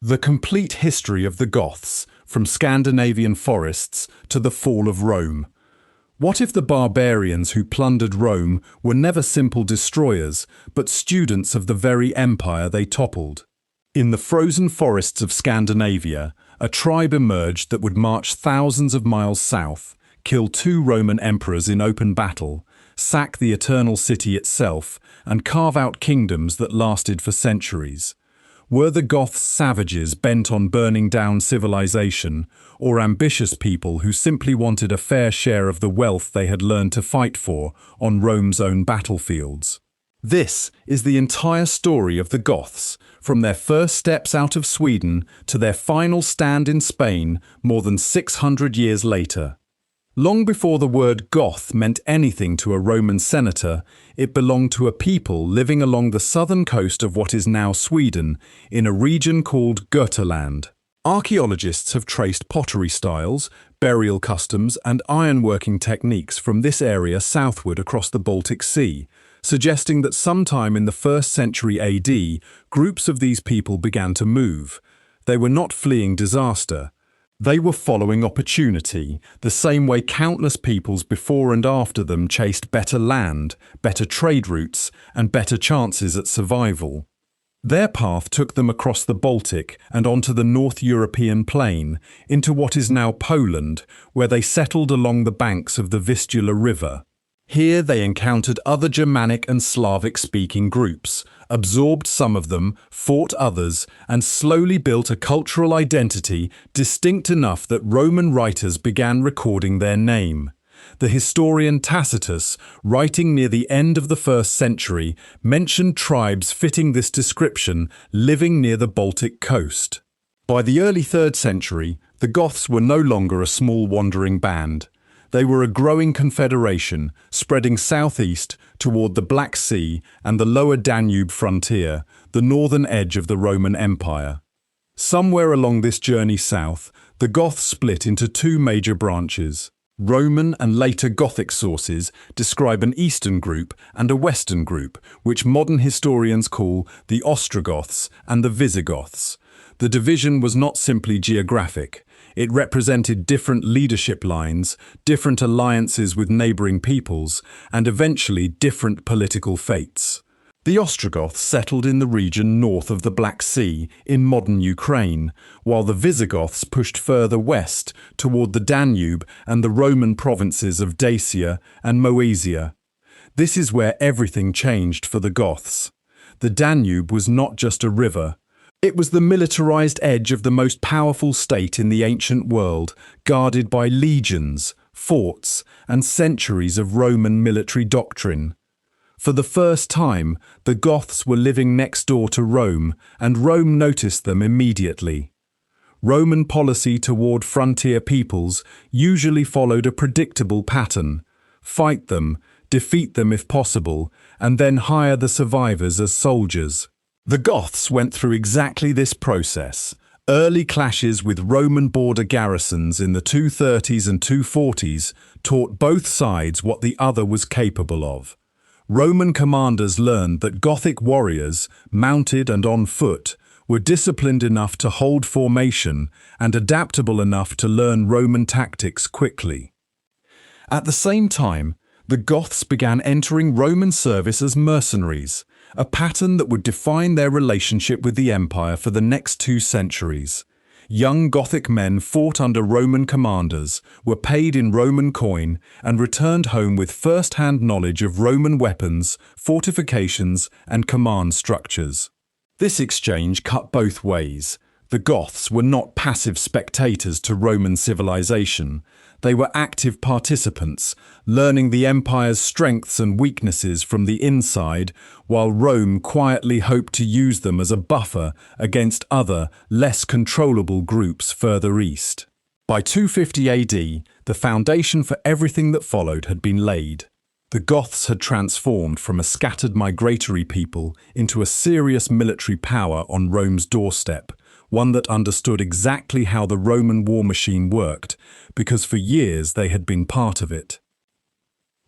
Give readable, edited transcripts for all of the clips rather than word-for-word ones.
The complete history of the Goths, from Scandinavian forests to the fall of Rome. What if the barbarians who plundered Rome were never simple destroyers, but students of the very empire they toppled? In the frozen forests of Scandinavia, a tribe emerged that would march thousands of miles south, kill 2 Roman emperors in open battle, sack the Eternal City itself, and carve out kingdoms that lasted for centuries. Were the Goths savages bent on burning down civilization, or ambitious people who simply wanted a fair share of the wealth they had learned to fight for on Rome's own battlefields? This is the entire story of the Goths, from their first steps out of Sweden to their final stand in Spain more than 600 years later. Long before the word Goth meant anything to a Roman senator, it belonged to a people living along the southern coast of what is now Sweden, in a region called Götaland. Archaeologists have traced pottery styles, burial customs, and ironworking techniques from this area southward across the Baltic Sea, suggesting that sometime in the 1st century AD, groups of these people began to move. They were not fleeing disaster. They were following opportunity, the same way countless peoples before and after them chased better land, better trade routes, and better chances at survival. Their path took them across the Baltic and onto the North European plain, into what is now Poland, where they settled along the banks of the Vistula River. Here they encountered other Germanic and Slavic-speaking groups, absorbed some of them, fought others, and slowly built a cultural identity distinct enough that Roman writers began recording their name. The historian Tacitus, writing near the end of the 1st century, mentioned tribes fitting this description living near the Baltic coast. By the early 3rd century, the Goths were no longer a small wandering band. They were a growing confederation, spreading southeast toward the Black Sea and the lower Danube frontier, the northern edge of the Roman Empire. Somewhere along this journey south, the Goths split into 2 major branches. Roman and later Gothic sources describe an eastern group and a western group, which modern historians call the Ostrogoths and the Visigoths. The division was not simply geographic. It represented different leadership lines, different alliances with neighbouring peoples, and eventually different political fates. The Ostrogoths settled in the region north of the Black Sea, in modern Ukraine, while the Visigoths pushed further west toward the Danube and the Roman provinces of Dacia and Moesia. This is where everything changed for the Goths. The Danube was not just a river. It was the militarized edge of the most powerful state in the ancient world, guarded by legions, forts, and centuries of Roman military doctrine. For the first time, the Goths were living next door to Rome, and Rome noticed them immediately. Roman policy toward frontier peoples usually followed a predictable pattern: fight them, defeat them if possible, and then hire the survivors as soldiers. The Goths went through exactly this process. Early clashes with Roman border garrisons in the 230s and 240s taught both sides what the other was capable of. Roman commanders learned that Gothic warriors, mounted and on foot, were disciplined enough to hold formation and adaptable enough to learn Roman tactics quickly. At the same time, the Goths began entering Roman service as mercenaries, a pattern that would define their relationship with the empire for the next 2 centuries. Young Gothic men fought under Roman commanders, were paid in Roman coin, and returned home with first-hand knowledge of Roman weapons, fortifications, and command structures. This exchange cut both ways. The Goths were not passive spectators to Roman civilization. They were active participants, learning the empire's strengths and weaknesses from the inside, while Rome quietly hoped to use them as a buffer against other, less controllable groups further east. By 250 AD, the foundation for everything that followed had been laid. The Goths had transformed from a scattered migratory people into a serious military power on Rome's doorstep, one that understood exactly how the Roman war machine worked, because for years they had been part of it.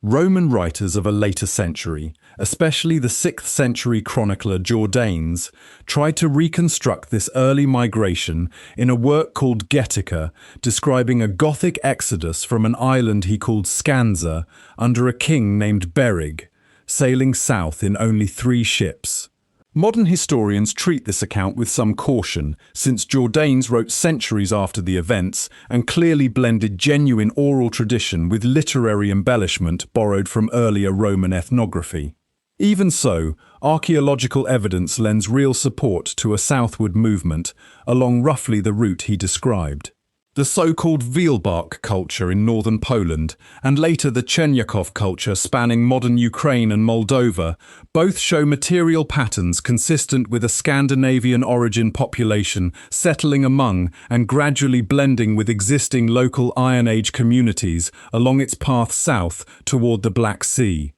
Roman writers of a later century, especially the 6th century chronicler Jordanes, tried to reconstruct this early migration in a work called Getica, describing a Gothic exodus from an island he called Scanza under a king named Berig, sailing south in only 3 ships. Modern historians treat this account with some caution, since Jordanes wrote centuries after the events and clearly blended genuine oral tradition with literary embellishment borrowed from earlier Roman ethnography. Even so, archaeological evidence lends real support to a southward movement along roughly the route he described. The so-called Wielbark culture in northern Poland, and later the Cherniakov culture spanning modern Ukraine and Moldova, both show material patterns consistent with a Scandinavian origin population settling among and gradually blending with existing local Iron Age communities along its path south toward the Black Sea.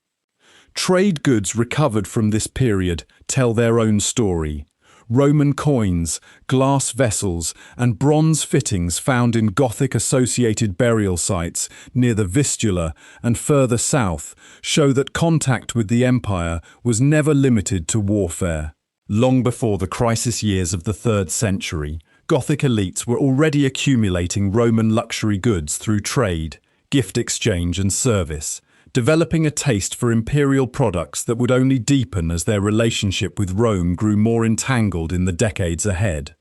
Trade goods recovered from this period tell their own story. Roman coins, glass vessels, and bronze fittings found in Gothic-associated burial sites near the Vistula and further south show that contact with the empire was never limited to warfare. Long before the crisis years of the 3rd century, Gothic elites were already accumulating Roman luxury goods through trade, gift exchange, and service, developing a taste for imperial products that would only deepen as their relationship with Rome grew more entangled in the decades ahead.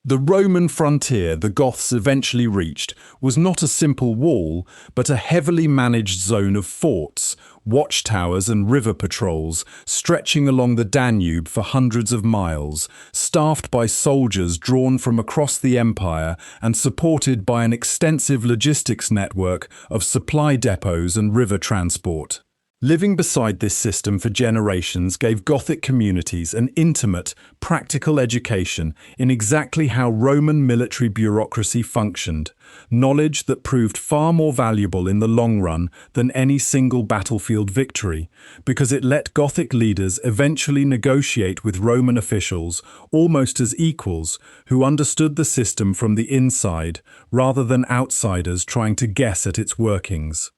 The Roman frontier the Goths eventually reached was not a simple wall, but a heavily managed zone of forts, watchtowers and river patrols stretching along the Danube for hundreds of miles, staffed by soldiers drawn from across the empire and supported by an extensive logistics network of supply depots and river transport. Living beside this system for generations gave Gothic communities an intimate, practical education in exactly how Roman military bureaucracy functioned, knowledge that proved far more valuable in the long run than any single battlefield victory, because it let Gothic leaders eventually negotiate with Roman officials almost as equals who understood the system from the inside rather than outsiders trying to guess at its workings.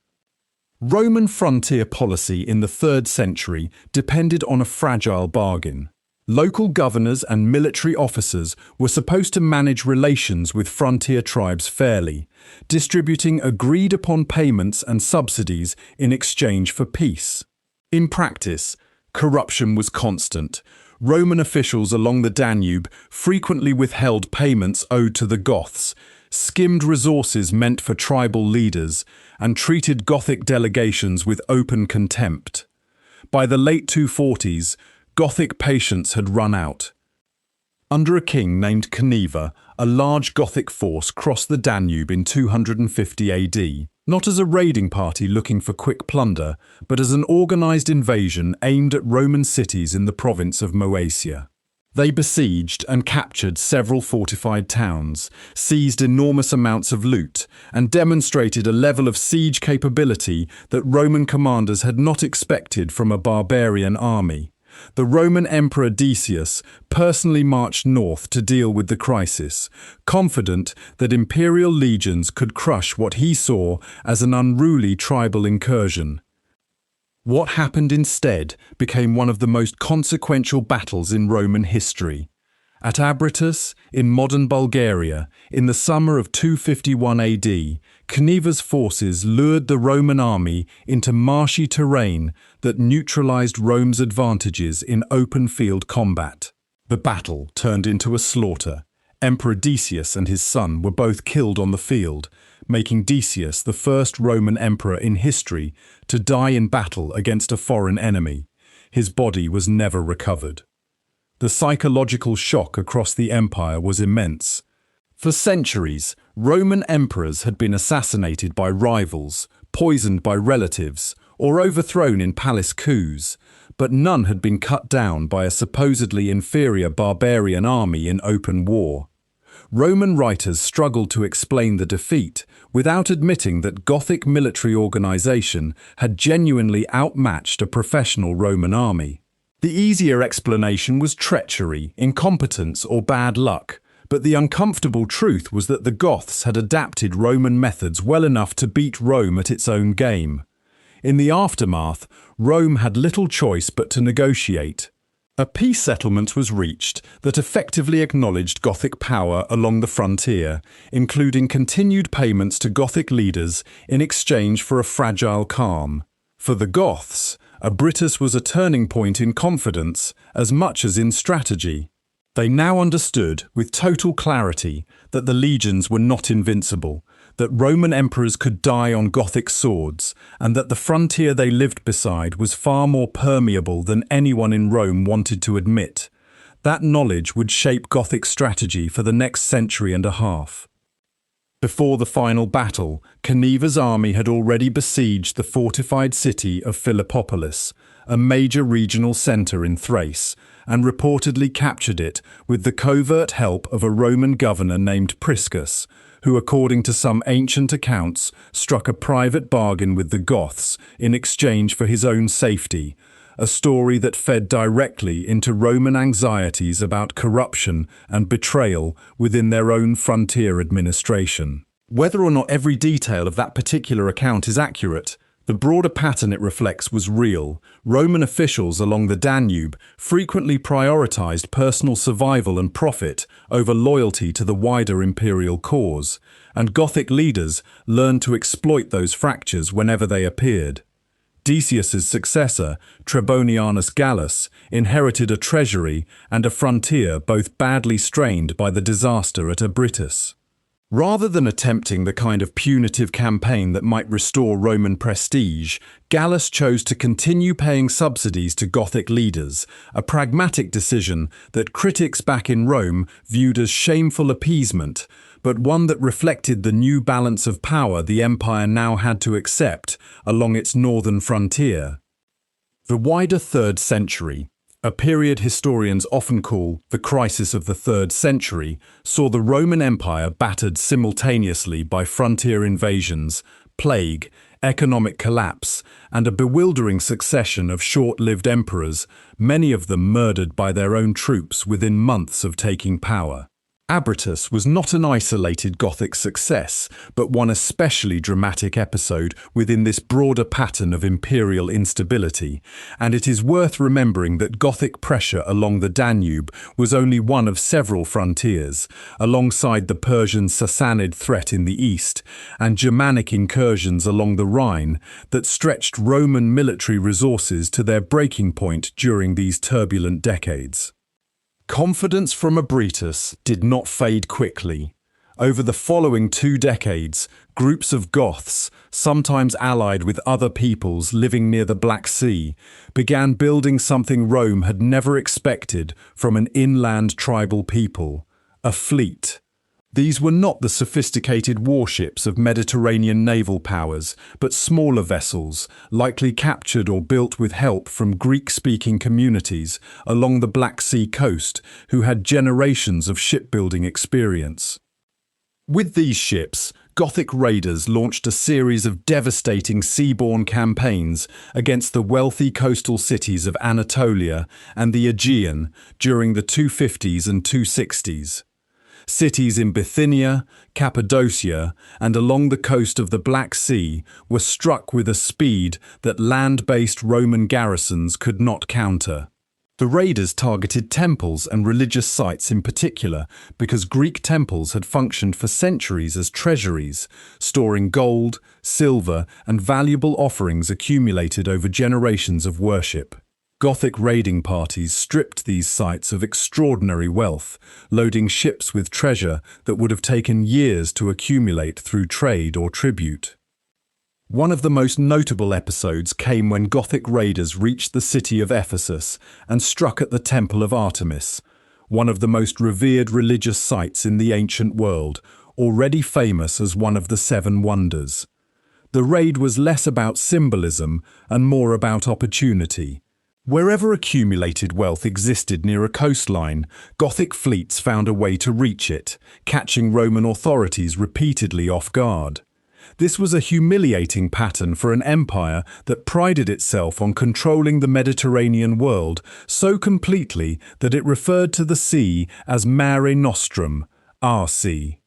Roman frontier policy in the 3rd century depended on a fragile bargain. Local governors and military officers were supposed to manage relations with frontier tribes fairly, distributing agreed-upon payments and subsidies in exchange for peace. In practice, corruption was constant. Roman officials along the Danube frequently withheld payments owed to the Goths, skimmed resources meant for tribal leaders, and treated Gothic delegations with open contempt. By the late 240s, Gothic patience had run out. Under a king named Cniva, a large Gothic force crossed the Danube in 250 AD, not as a raiding party looking for quick plunder, but as an organized invasion aimed at Roman cities in the province of Moesia. They besieged and captured several fortified towns, seized enormous amounts of loot, and demonstrated a level of siege capability that Roman commanders had not expected from a barbarian army. The Roman Emperor Decius personally marched north to deal with the crisis, confident that imperial legions could crush what he saw as an unruly tribal incursion. What happened instead became one of the most consequential battles in Roman history. At Abritus, in modern Bulgaria, in the summer of 251 AD, Cniva's forces lured the Roman army into marshy terrain that neutralized Rome's advantages in open-field combat. The battle turned into a slaughter. Emperor Decius and his son were both killed on the field, making Decius the first Roman emperor in history to die in battle against a foreign enemy. His body was never recovered. The psychological shock across the empire was immense. For centuries, Roman emperors had been assassinated by rivals, poisoned by relatives, or overthrown in palace coups, but none had been cut down by a supposedly inferior barbarian army in open war. Roman writers struggled to explain the defeat without admitting that Gothic military organization had genuinely outmatched a professional Roman army. The easier explanation was treachery, incompetence, or bad luck, but the uncomfortable truth was that the Goths had adapted Roman methods well enough to beat Rome at its own game. In the aftermath, Rome had little choice but to negotiate. A peace settlement was reached that effectively acknowledged Gothic power along the frontier, including continued payments to Gothic leaders in exchange for a fragile calm. For the Goths, Abritus was a turning point in confidence as much as in strategy. They now understood with total clarity that the legions were not invincible, that Roman emperors could die on Gothic swords, and that the frontier they lived beside was far more permeable than anyone in Rome wanted to admit. That knowledge would shape Gothic strategy for the next century and a half. Before the final battle, Caneva's army had already besieged the fortified city of Philippopolis, a major regional centre in Thrace, and reportedly captured it with the covert help of a Roman governor named Priscus, who, according to some ancient accounts, struck a private bargain with the Goths in exchange for his own safety, a story that fed directly into Roman anxieties about corruption and betrayal within their own frontier administration. Whether or not every detail of that particular account is accurate, the broader pattern it reflects was real. Roman officials along the Danube frequently prioritized personal survival and profit over loyalty to the wider imperial cause, and Gothic leaders learned to exploit those fractures whenever they appeared. Decius's successor, Trebonianus Gallus, inherited a treasury and a frontier both badly strained by the disaster at Abritus. Rather than attempting the kind of punitive campaign that might restore Roman prestige, Gallus chose to continue paying subsidies to Gothic leaders, a pragmatic decision that critics back in Rome viewed as shameful appeasement, but one that reflected the new balance of power the empire now had to accept along its northern frontier. The wider 3rd century, a period historians often call the crisis of the 3rd century, saw the Roman Empire battered simultaneously by frontier invasions, plague, economic collapse, and a bewildering succession of short-lived emperors, many of them murdered by their own troops within months of taking power. Abritus was not an isolated Gothic success, but one especially dramatic episode within this broader pattern of imperial instability, and it is worth remembering that Gothic pressure along the Danube was only one of several frontiers, alongside the Persian Sassanid threat in the east and Germanic incursions along the Rhine that stretched Roman military resources to their breaking point during these turbulent decades. Confidence from Abritus did not fade quickly. Over the following 2 decades, groups of Goths, sometimes allied with other peoples living near the Black Sea, began building something Rome had never expected from an inland tribal people: a fleet. These were not the sophisticated warships of Mediterranean naval powers, but smaller vessels, likely captured or built with help from Greek-speaking communities along the Black Sea coast who had generations of shipbuilding experience. With these ships, Gothic raiders launched a series of devastating seaborne campaigns against the wealthy coastal cities of Anatolia and the Aegean during the 250s and 260s. Cities in Bithynia, Cappadocia, and along the coast of the Black Sea were struck with a speed that land-based Roman garrisons could not counter. The raiders targeted temples and religious sites in particular because Greek temples had functioned for centuries as treasuries, storing gold, silver, and valuable offerings accumulated over generations of worship. Gothic raiding parties stripped these sites of extraordinary wealth, loading ships with treasure that would have taken years to accumulate through trade or tribute. One of the most notable episodes came when Gothic raiders reached the city of Ephesus and struck at the Temple of Artemis, one of the most revered religious sites in the ancient world, already famous as one of the 7 wonders. The raid was less about symbolism and more about opportunity. Wherever accumulated wealth existed near a coastline, Gothic fleets found a way to reach it, catching Roman authorities repeatedly off guard. This was a humiliating pattern for an empire that prided itself on controlling the Mediterranean world so completely that it referred to the sea as Mare Nostrum, our sea.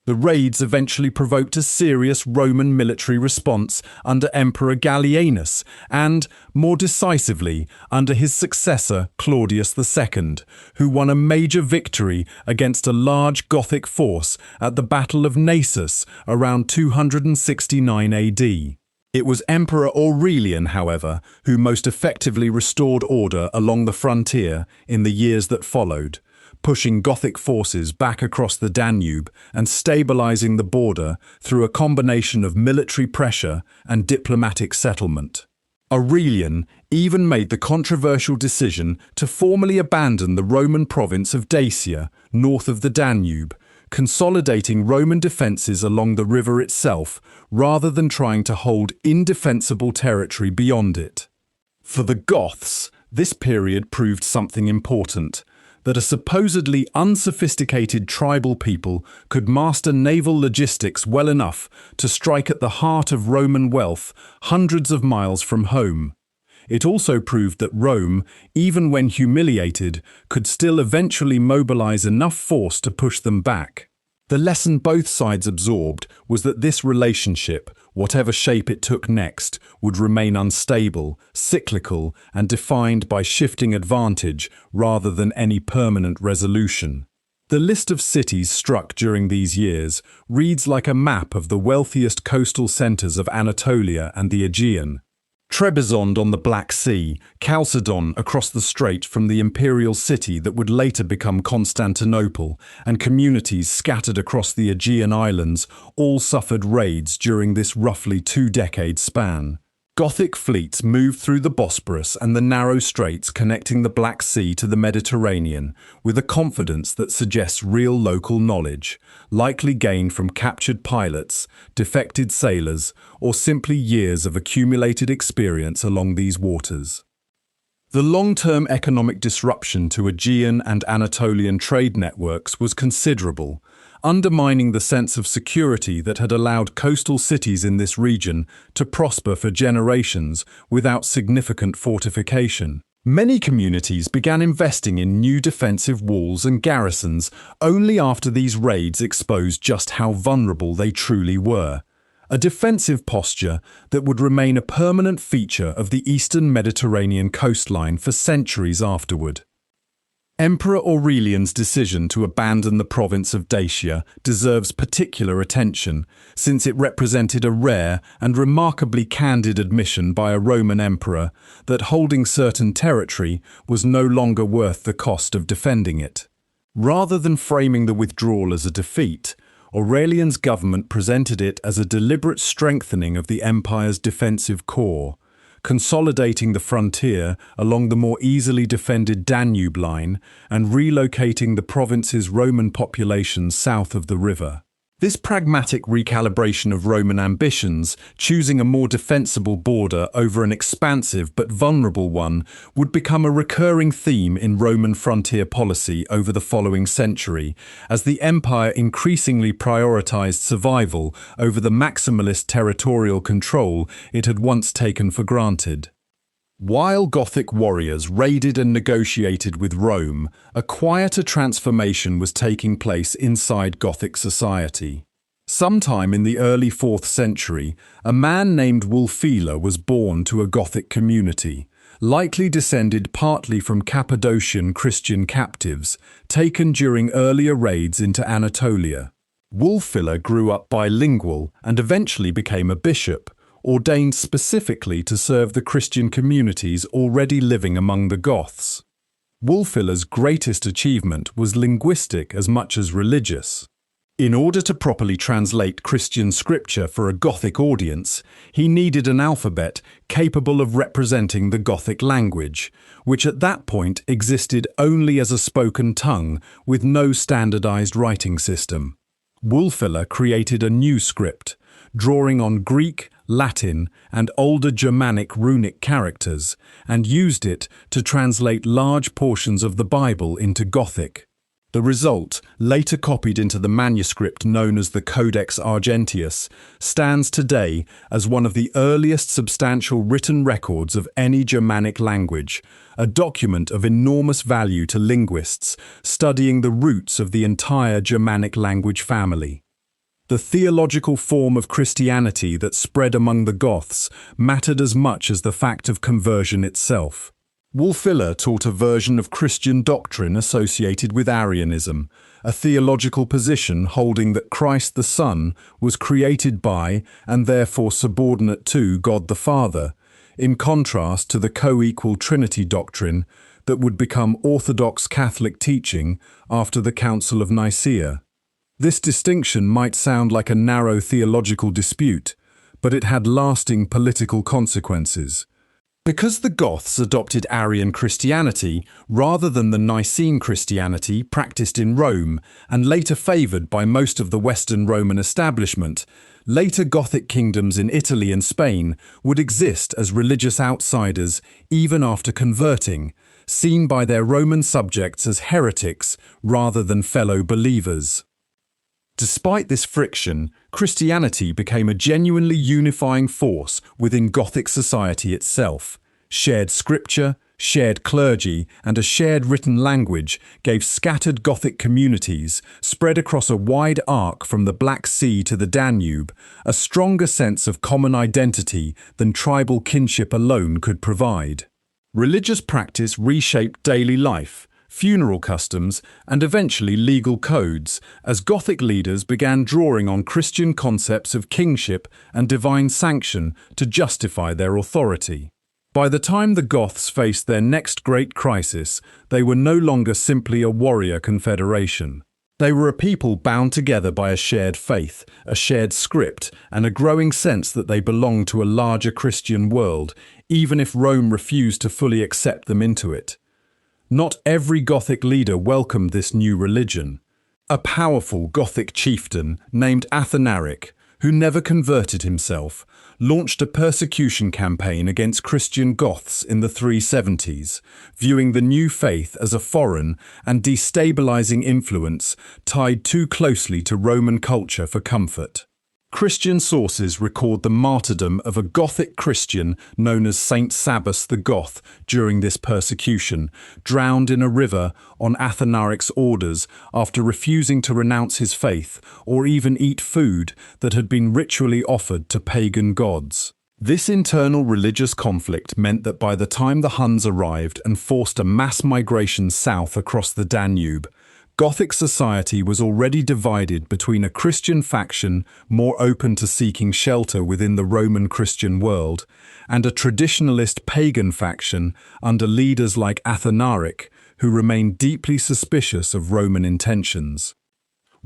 The raids eventually provoked a serious Roman military response under Emperor Gallienus and, more decisively, under his successor Claudius II, who won a major victory against a large Gothic force at the Battle of Naissus around 269 AD. It was Emperor Aurelian, however, who most effectively restored order along the frontier in the years that followed, pushing Gothic forces back across the Danube and stabilizing the border through a combination of military pressure and diplomatic settlement. Aurelian even made the controversial decision to formally abandon the Roman province of Dacia, north of the Danube, consolidating Roman defences along the river itself rather than trying to hold indefensible territory beyond it. For the Goths, this period proved something important: that a supposedly unsophisticated tribal people could master naval logistics well enough to strike at the heart of Roman wealth hundreds of miles from home. It also proved that Rome, even when humiliated, could still eventually mobilize enough force to push them back. The lesson both sides absorbed was that this relationship, whatever shape it took next, would remain unstable, cyclical, and defined by shifting advantage rather than any permanent resolution. The list of cities struck during these years reads like a map of the wealthiest coastal centers of Anatolia and the Aegean. Trebizond on the Black Sea, Chalcedon across the strait from the imperial city that would later become Constantinople, and communities scattered across the Aegean islands all suffered raids during this roughly 2-decade span. Gothic fleets moved through the Bosporus and the narrow straits connecting the Black Sea to the Mediterranean with a confidence that suggests real local knowledge, likely gained from captured pilots, defected sailors, or simply years of accumulated experience along these waters. The long-term economic disruption to Aegean and Anatolian trade networks was considerable, undermining the sense of security that had allowed coastal cities in this region to prosper for generations without significant fortification. Many communities began investing in new defensive walls and garrisons only after these raids exposed just how vulnerable they truly were. A defensive posture that would remain a permanent feature of the eastern Mediterranean coastline for centuries afterward. Emperor Aurelian's decision to abandon the province of Dacia deserves particular attention, since it represented a rare and remarkably candid admission by a Roman emperor that holding certain territory was no longer worth the cost of defending it. Rather than framing the withdrawal as a defeat, Aurelian's government presented it as a deliberate strengthening of the empire's defensive core, consolidating the frontier along the more easily defended Danube line and relocating the province's Roman population south of the river. This pragmatic recalibration of Roman ambitions, choosing a more defensible border over an expansive but vulnerable one, would become a recurring theme in Roman frontier policy over the following century, as the empire increasingly prioritized survival over the maximalist territorial control it had once taken for granted. While Gothic warriors raided and negotiated with Rome, a quieter transformation was taking place inside Gothic society. Sometime in the early 4th century, a man named Wulfila was born to a Gothic community, likely descended partly from Cappadocian Christian captives taken during earlier raids into Anatolia. Wulfila grew up bilingual and eventually became a bishop, ordained specifically to serve the Christian communities already living among the Goths. Wulfila's greatest achievement was linguistic as much as religious. In order to properly translate Christian scripture for a Gothic audience, he needed an alphabet capable of representing the Gothic language, which at that point existed only as a spoken tongue with no standardized writing system. Wulfila created a new script, drawing on Greek, Latin, and older Germanic runic characters, and used it to translate large portions of the Bible into Gothic. The result, later copied into the manuscript known as the Codex Argentius, stands today as one of the earliest substantial written records of any Germanic language, a document of enormous value to linguists studying the roots of the entire Germanic language family. The theological form of Christianity that spread among the Goths mattered as much as the fact of conversion itself. Wulfila taught a version of Christian doctrine associated with Arianism, a theological position holding that Christ the Son was created by and therefore subordinate to God the Father, in contrast to the co-equal Trinity doctrine that would become Orthodox Catholic teaching after the Council of Nicaea. This distinction might sound like a narrow theological dispute, but it had lasting political consequences. Because the Goths adopted Arian Christianity rather than the Nicene Christianity practiced in Rome and later favoured by most of the Western Roman establishment, later Gothic kingdoms in Italy and Spain would exist as religious outsiders even after converting, seen by their Roman subjects as heretics rather than fellow believers. Despite this friction, Christianity became a genuinely unifying force within Gothic society itself. Shared scripture, shared clergy, and a shared written language gave scattered Gothic communities, spread across a wide arc from the Black Sea to the Danube, a stronger sense of common identity than tribal kinship alone could provide. Religious practice reshaped daily life, funeral customs, and eventually legal codes, as Gothic leaders began drawing on Christian concepts of kingship and divine sanction to justify their authority. By the time the Goths faced their next great crisis, they were no longer simply a warrior confederation. They were a people bound together by a shared faith, a shared script, and a growing sense that they belonged to a larger Christian world, even if Rome refused to fully accept them into it. Not every Gothic leader welcomed this new religion. A powerful Gothic chieftain named Athanaric, who never converted himself, launched a persecution campaign against Christian Goths in the 370s, viewing the new faith as a foreign and destabilizing influence tied too closely to Roman culture for comfort. Christian sources record the martyrdom of a Gothic Christian known as Saint Sabas the Goth during this persecution, drowned in a river on Athanaric's orders after refusing to renounce his faith or even eat food that had been ritually offered to pagan gods. This internal religious conflict meant that by the time the Huns arrived and forced a mass migration south across the Danube, Gothic society was already divided between a Christian faction more open to seeking shelter within the Roman Christian world and a traditionalist pagan faction under leaders like Athanaric, who remained deeply suspicious of Roman intentions.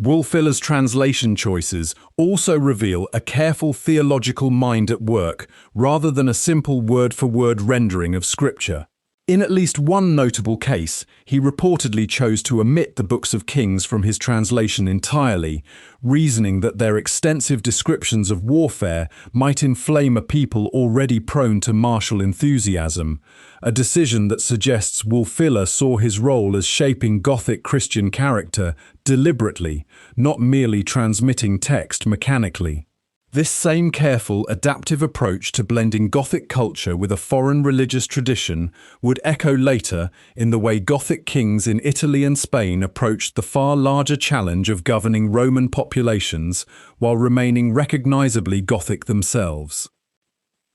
Wulfila's translation choices also reveal a careful theological mind at work rather than a simple word-for-word rendering of scripture. In at least one notable case, he reportedly chose to omit the books of Kings from his translation entirely, reasoning that their extensive descriptions of warfare might inflame a people already prone to martial enthusiasm, a decision that suggests Wulfila saw his role as shaping Gothic Christian character deliberately, not merely transmitting text mechanically. This same careful, adaptive approach to blending Gothic culture with a foreign religious tradition would echo later in the way Gothic kings in Italy and Spain approached the far larger challenge of governing Roman populations while remaining recognizably Gothic themselves.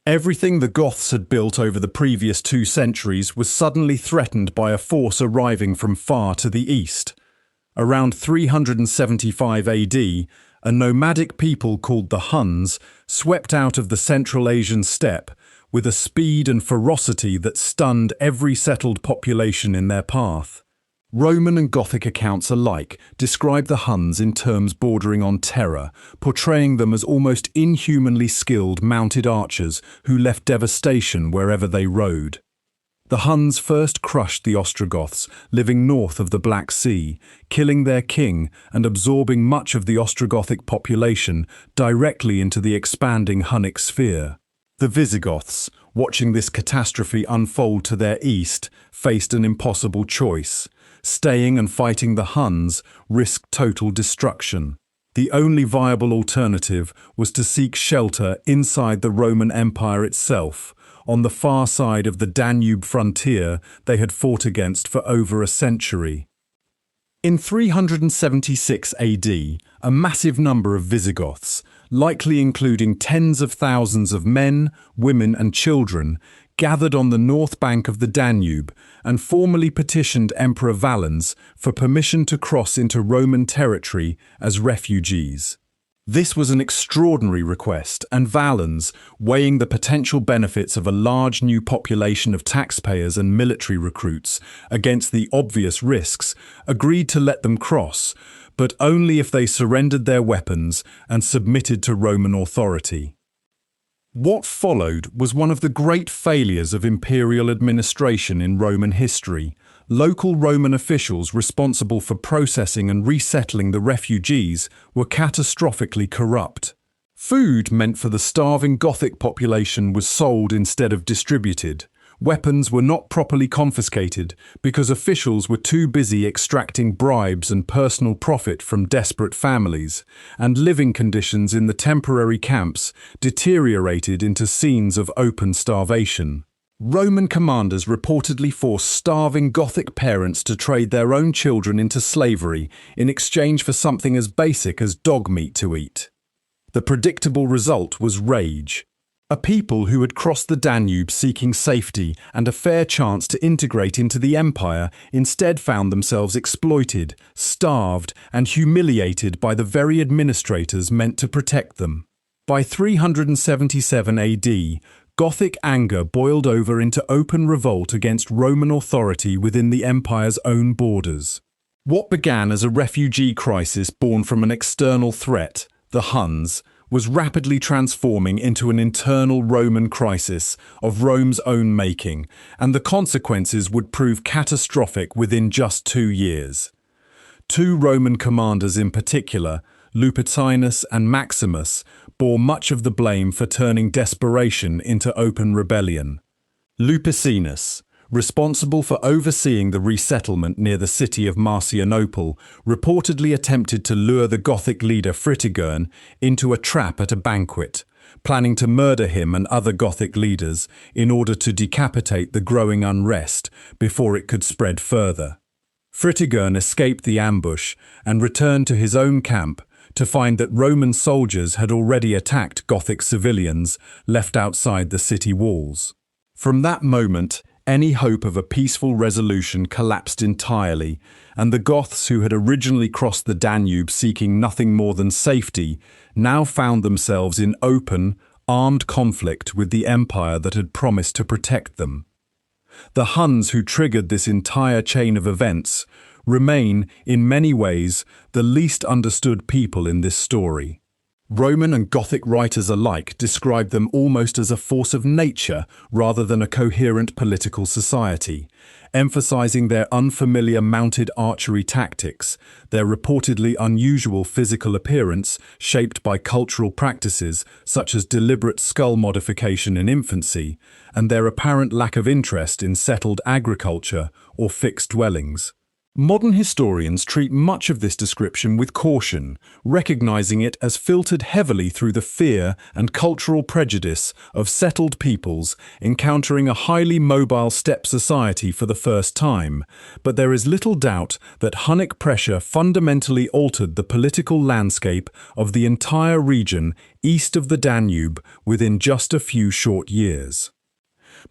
Everything the Goths had built over the previous 2 centuries was suddenly threatened by a force arriving from far to the east. Around 375 AD, a nomadic people called the Huns swept out of the Central Asian steppe with a speed and ferocity that stunned every settled population in their path. Roman and Gothic accounts alike describe the Huns in terms bordering on terror, portraying them as almost inhumanly skilled mounted archers who left devastation wherever they rode. The Huns first crushed the Ostrogoths, living north of the Black Sea, killing their king and absorbing much of the Ostrogothic population directly into the expanding Hunnic sphere. The Visigoths, watching this catastrophe unfold to their east, faced an impossible choice. Staying and fighting the Huns risked total destruction. The only viable alternative was to seek shelter inside the Roman Empire itself, on the far side of the Danube frontier they had fought against for over a century. In 376 AD, a massive number of Visigoths, likely including tens of thousands of men, women and children, gathered on the north bank of the Danube and formally petitioned Emperor Valens for permission to cross into Roman territory as refugees. This was an extraordinary request, and Valens, weighing the potential benefits of a large new population of taxpayers and military recruits against the obvious risks, agreed to let them cross, but only if they surrendered their weapons and submitted to Roman authority. What followed was one of the great failures of imperial administration in Roman history. Local Roman officials responsible for processing and resettling the refugees were catastrophically corrupt. Food meant for the starving Gothic population was sold instead of distributed. Weapons were not properly confiscated because officials were too busy extracting bribes and personal profit from desperate families, and living conditions in the temporary camps deteriorated into scenes of open starvation. Roman commanders reportedly forced starving Gothic parents to trade their own children into slavery in exchange for something as basic as dog meat to eat. The predictable result was rage. A people who had crossed the Danube seeking safety and a fair chance to integrate into the empire instead found themselves exploited, starved, and humiliated by the very administrators meant to protect them. By 377 AD, Gothic anger boiled over into open revolt against Roman authority within the empire's own borders. What began as a refugee crisis born from an external threat, the Huns, was rapidly transforming into an internal Roman crisis of Rome's own making, and the consequences would prove catastrophic within just 2 years. Two Roman commanders in particular, Lupicinus and Maximus, bore much of the blame for turning desperation into open rebellion. Lupicinus, responsible for overseeing the resettlement near the city of Adrianople, reportedly attempted to lure the Gothic leader Fritigern into a trap at a banquet, planning to murder him and other Gothic leaders in order to decapitate the growing unrest before it could spread further. Fritigern escaped the ambush and returned to his own camp to find that Roman soldiers had already attacked Gothic civilians left outside the city walls. From that moment, any hope of a peaceful resolution collapsed entirely, and the Goths who had originally crossed the Danube seeking nothing more than safety now found themselves in open, armed conflict with the empire that had promised to protect them. The Huns who triggered this entire chain of events remain, in many ways, the least understood people in this story. Roman and Gothic writers alike describe them almost as a force of nature rather than a coherent political society, emphasizing their unfamiliar mounted archery tactics, their reportedly unusual physical appearance shaped by cultural practices such as deliberate skull modification in infancy, and their apparent lack of interest in settled agriculture or fixed dwellings. Modern historians treat much of this description with caution, recognizing it as filtered heavily through the fear and cultural prejudice of settled peoples encountering a highly mobile steppe society for the first time. But there is little doubt that Hunnic pressure fundamentally altered the political landscape of the entire region east of the Danube within just a few short years.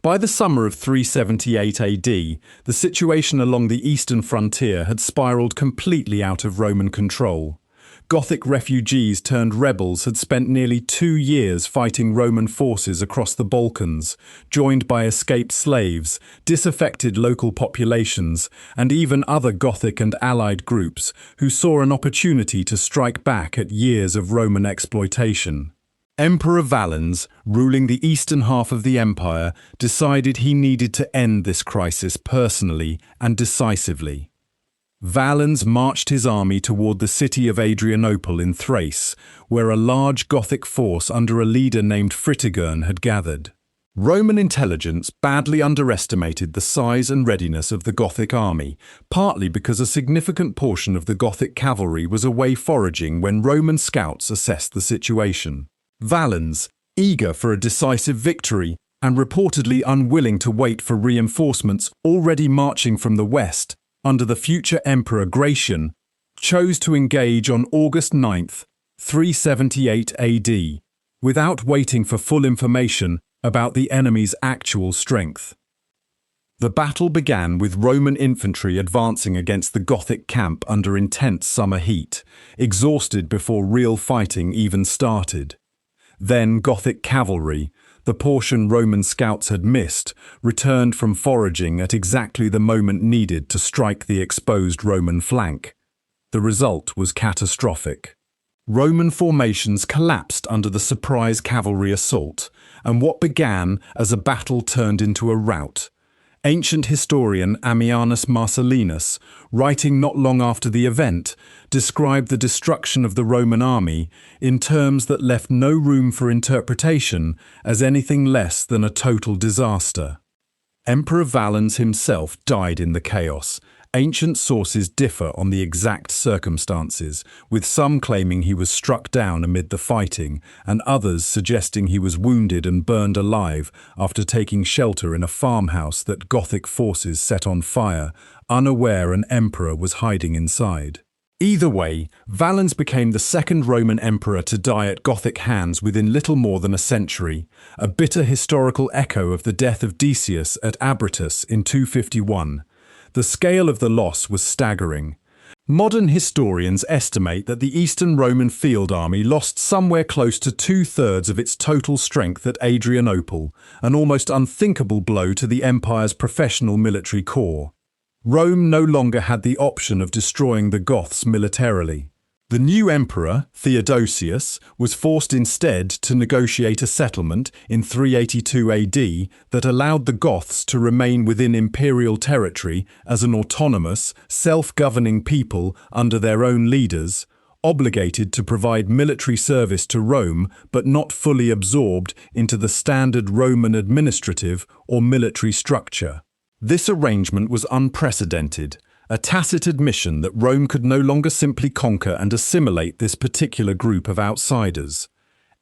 By the summer of 378 AD, the situation along the eastern frontier had spiraled completely out of Roman control. Gothic refugees turned rebels had spent nearly 2 years fighting Roman forces across the Balkans, joined by escaped slaves, disaffected local populations, and even other Gothic and allied groups who saw an opportunity to strike back at years of Roman exploitation. Emperor Valens, ruling the eastern half of the empire, decided he needed to end this crisis personally and decisively. Valens marched his army toward the city of Adrianople in Thrace, where a large Gothic force under a leader named Fritigern had gathered. Roman intelligence badly underestimated the size and readiness of the Gothic army, partly because a significant portion of the Gothic cavalry was away foraging when Roman scouts assessed the situation. Valens, eager for a decisive victory and reportedly unwilling to wait for reinforcements already marching from the west under the future Emperor Gratian, chose to engage on August 9th, 378 AD, without waiting for full information about the enemy's actual strength. The battle began with Roman infantry advancing against the Gothic camp under intense summer heat, exhausted before real fighting even started. Then Gothic cavalry, the portion Roman scouts had missed, returned from foraging at exactly the moment needed to strike the exposed Roman flank. The result was catastrophic. Roman formations collapsed under the surprise cavalry assault, and what began as a battle turned into a rout. Ancient historian Ammianus Marcellinus, writing not long after the event, described the destruction of the Roman army in terms that left no room for interpretation as anything less than a total disaster. Emperor Valens himself died in the chaos. Ancient sources differ on the exact circumstances, with some claiming he was struck down amid the fighting, and others suggesting he was wounded and burned alive after taking shelter in a farmhouse that Gothic forces set on fire, unaware an emperor was hiding inside. Either way, Valens became the second Roman emperor to die at Gothic hands within little more than a century, a bitter historical echo of the death of Decius at Abritus in 251. The scale of the loss was staggering. Modern historians estimate that the Eastern Roman field army lost somewhere close to 2/3 of its total strength at Adrianople, an almost unthinkable blow to the empire's professional military corps. Rome no longer had the option of destroying the Goths militarily. The new emperor, Theodosius, was forced instead to negotiate a settlement in 382 AD that allowed the Goths to remain within imperial territory as an autonomous, self-governing people under their own leaders, obligated to provide military service to Rome but not fully absorbed into the standard Roman administrative or military structure. This arrangement was unprecedented, a tacit admission that Rome could no longer simply conquer and assimilate this particular group of outsiders.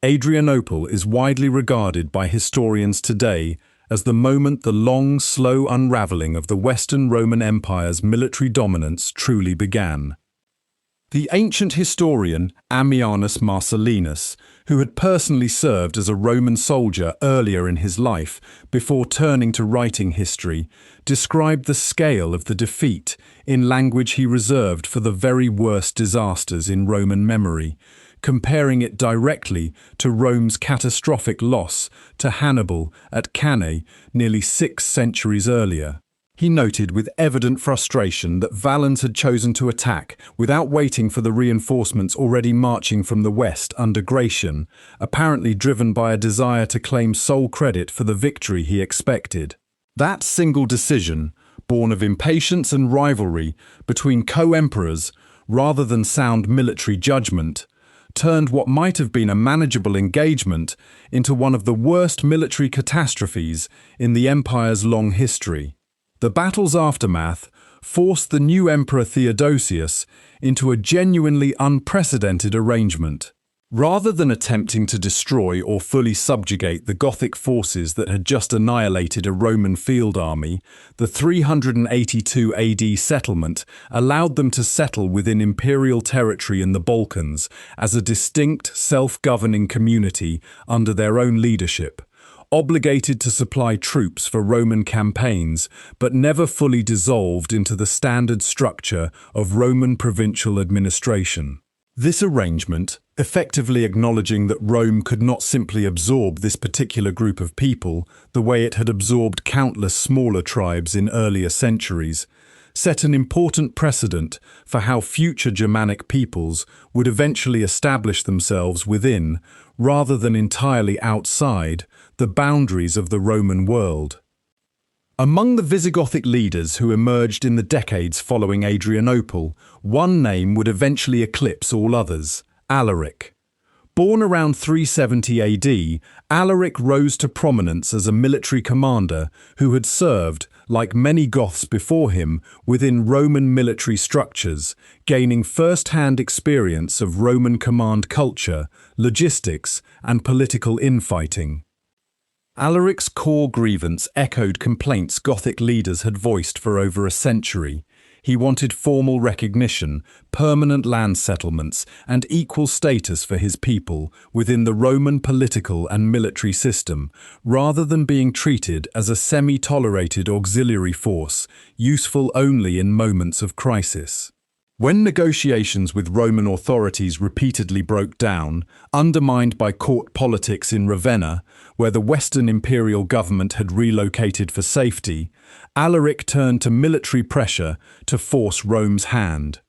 Adrianople is widely regarded by historians today as the moment the long, slow unraveling of the Western Roman Empire's military dominance truly began. The ancient historian Ammianus Marcellinus, who had personally served as a Roman soldier earlier in his life before turning to writing history, described the scale of the defeat in language he reserved for the very worst disasters in Roman memory, comparing it directly to Rome's catastrophic loss to Hannibal at Cannae nearly 6 centuries earlier. He noted with evident frustration that Valens had chosen to attack without waiting for the reinforcements already marching from the west under Gratian, apparently driven by a desire to claim sole credit for the victory he expected. That single decision, born of impatience and rivalry between co-emperors rather than sound military judgment, turned what might have been a manageable engagement into one of the worst military catastrophes in the empire's long history. The battle's aftermath forced the new emperor Theodosius into a genuinely unprecedented arrangement. Rather than attempting to destroy or fully subjugate the Gothic forces that had just annihilated a Roman field army, the 382 AD settlement allowed them to settle within imperial territory in the Balkans as a distinct, self-governing community under their own leadership, obligated to supply troops for Roman campaigns, but never fully dissolved into the standard structure of Roman provincial administration. This arrangement, effectively acknowledging that Rome could not simply absorb this particular group of people the way it had absorbed countless smaller tribes in earlier centuries, set an important precedent for how future Germanic peoples would eventually establish themselves within, rather than entirely outside, the boundaries of the Roman world. Among the Visigothic leaders who emerged in the decades following Adrianople, one name would eventually eclipse all others: Alaric. Born around 370 AD, Alaric rose to prominence as a military commander who had served, like many Goths before him, within Roman military structures, gaining first-hand experience of Roman command culture, logistics, and political infighting. Alaric's core grievance echoed complaints Gothic leaders had voiced for over a century. He wanted formal recognition, permanent land settlements, and equal status for his people within the Roman political and military system, rather than being treated as a semi-tolerated auxiliary force, useful only in moments of crisis. When negotiations with Roman authorities repeatedly broke down, undermined by court politics in Ravenna, where the Western imperial government had relocated for safety, Alaric turned to military pressure to force Rome's hand.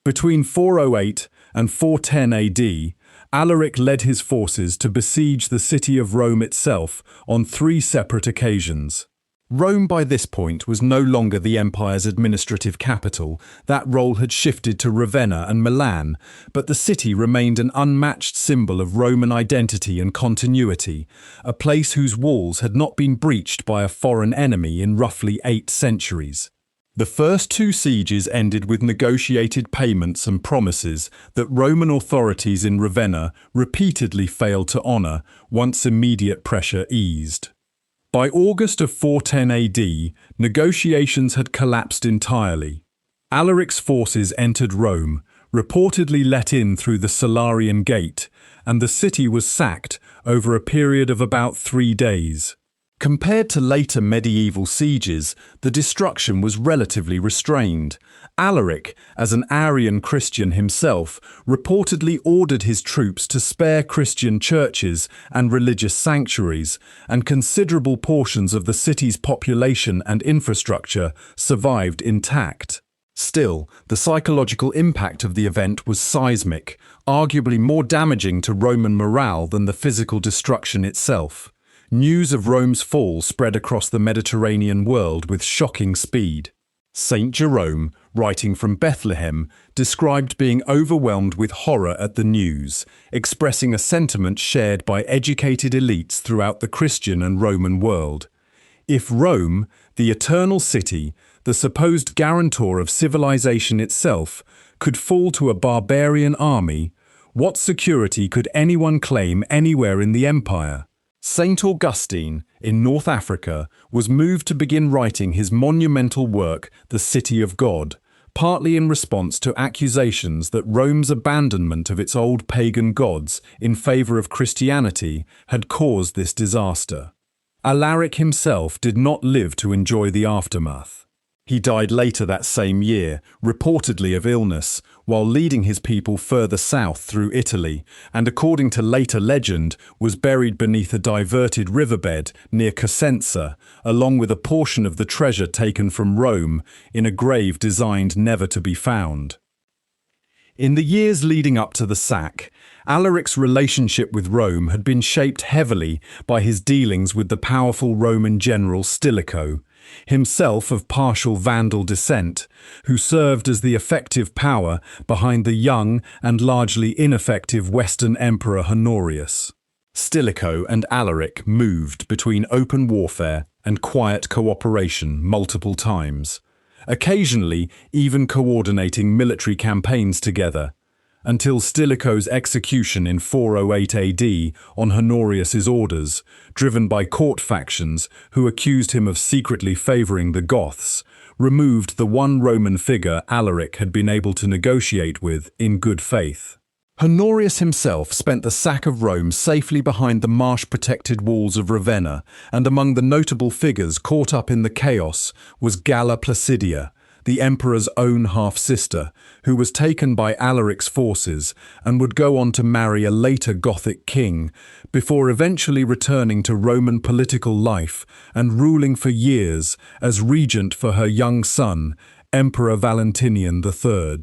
Between 408 and 410 AD, Alaric led his forces to besiege the city of Rome itself on 3 separate occasions. Rome by this point was no longer the empire's administrative capital. That role had shifted to Ravenna and Milan, but the city remained an unmatched symbol of Roman identity and continuity, a place whose walls had not been breached by a foreign enemy in roughly 8 centuries. The first 2 sieges ended with negotiated payments and promises that Roman authorities in Ravenna repeatedly failed to honor once immediate pressure eased. By August of 410 AD, negotiations had collapsed entirely. Alaric's forces entered Rome, reportedly let in through the Salarian Gate, and the city was sacked over a period of about 3 days. Compared to later medieval sieges, the destruction was relatively restrained. Alaric, as an Arian Christian himself, reportedly ordered his troops to spare Christian churches and religious sanctuaries, and considerable portions of the city's population and infrastructure survived intact. Still, the psychological impact of the event was seismic, arguably more damaging to Roman morale than the physical destruction itself. News of Rome's fall spread across the Mediterranean world with shocking speed. Saint Jerome, writing from Bethlehem, described being overwhelmed with horror at the news, expressing a sentiment shared by educated elites throughout the Christian and Roman world. If Rome, the eternal city, the supposed guarantor of civilization itself, could fall to a barbarian army, what security could anyone claim anywhere in the empire? Saint Augustine, in North Africa, was moved to begin writing his monumental work, The City of God, partly in response to accusations that Rome's abandonment of its old pagan gods in favor of Christianity had caused this disaster. Alaric himself did not live to enjoy the aftermath. He died later that same year, reportedly of illness, while leading his people further south through Italy, and according to later legend, was buried beneath a diverted riverbed near Cosenza, along with a portion of the treasure taken from Rome, in a grave designed never to be found. In the years leading up to the sack, Alaric's relationship with Rome had been shaped heavily by his dealings with the powerful Roman general Stilicho, himself of partial Vandal descent, who served as the effective power behind the young and largely ineffective Western Emperor Honorius. Stilicho and Alaric moved between open warfare and quiet cooperation multiple times, occasionally even coordinating military campaigns together, until Stilicho's execution in 408 AD on Honorius's orders, driven by court factions who accused him of secretly favoring the Goths, removed the one Roman figure Alaric had been able to negotiate with in good faith. Honorius himself spent the sack of Rome safely behind the marsh-protected walls of Ravenna, and among the notable figures caught up in the chaos was Galla Placidia, the emperor's own half-sister, who was taken by Alaric's forces and would go on to marry a later Gothic king, before eventually returning to Roman political life and ruling for years as regent for her young son, Emperor Valentinian III.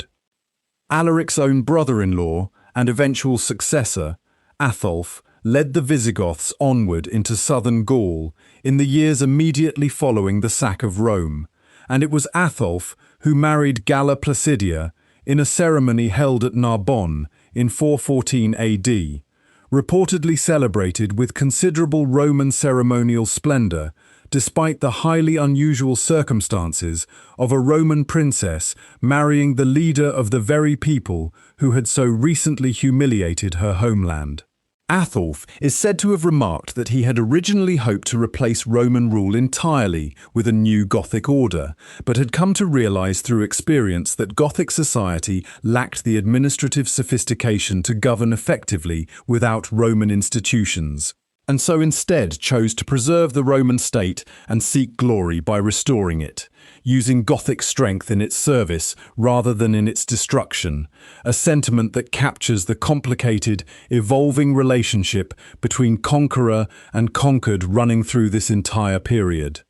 Alaric's own brother-in-law and eventual successor, Atholf, led the Visigoths onward into southern Gaul in the years immediately following the sack of Rome, and it was Atholf who married Galla Placidia in a ceremony held at Narbonne in 414 AD, reportedly celebrated with considerable Roman ceremonial splendor, despite the highly unusual circumstances of a Roman princess marrying the leader of the very people who had so recently humiliated her homeland. Atholf is said to have remarked that he had originally hoped to replace Roman rule entirely with a new Gothic order, but had come to realize through experience that Gothic society lacked the administrative sophistication to govern effectively without Roman institutions, and so instead chose to preserve the Roman state and seek glory by restoring it, using Gothic strength in its service rather than in its destruction, a sentiment that captures the complicated, evolving relationship between conqueror and conquered running through this entire period.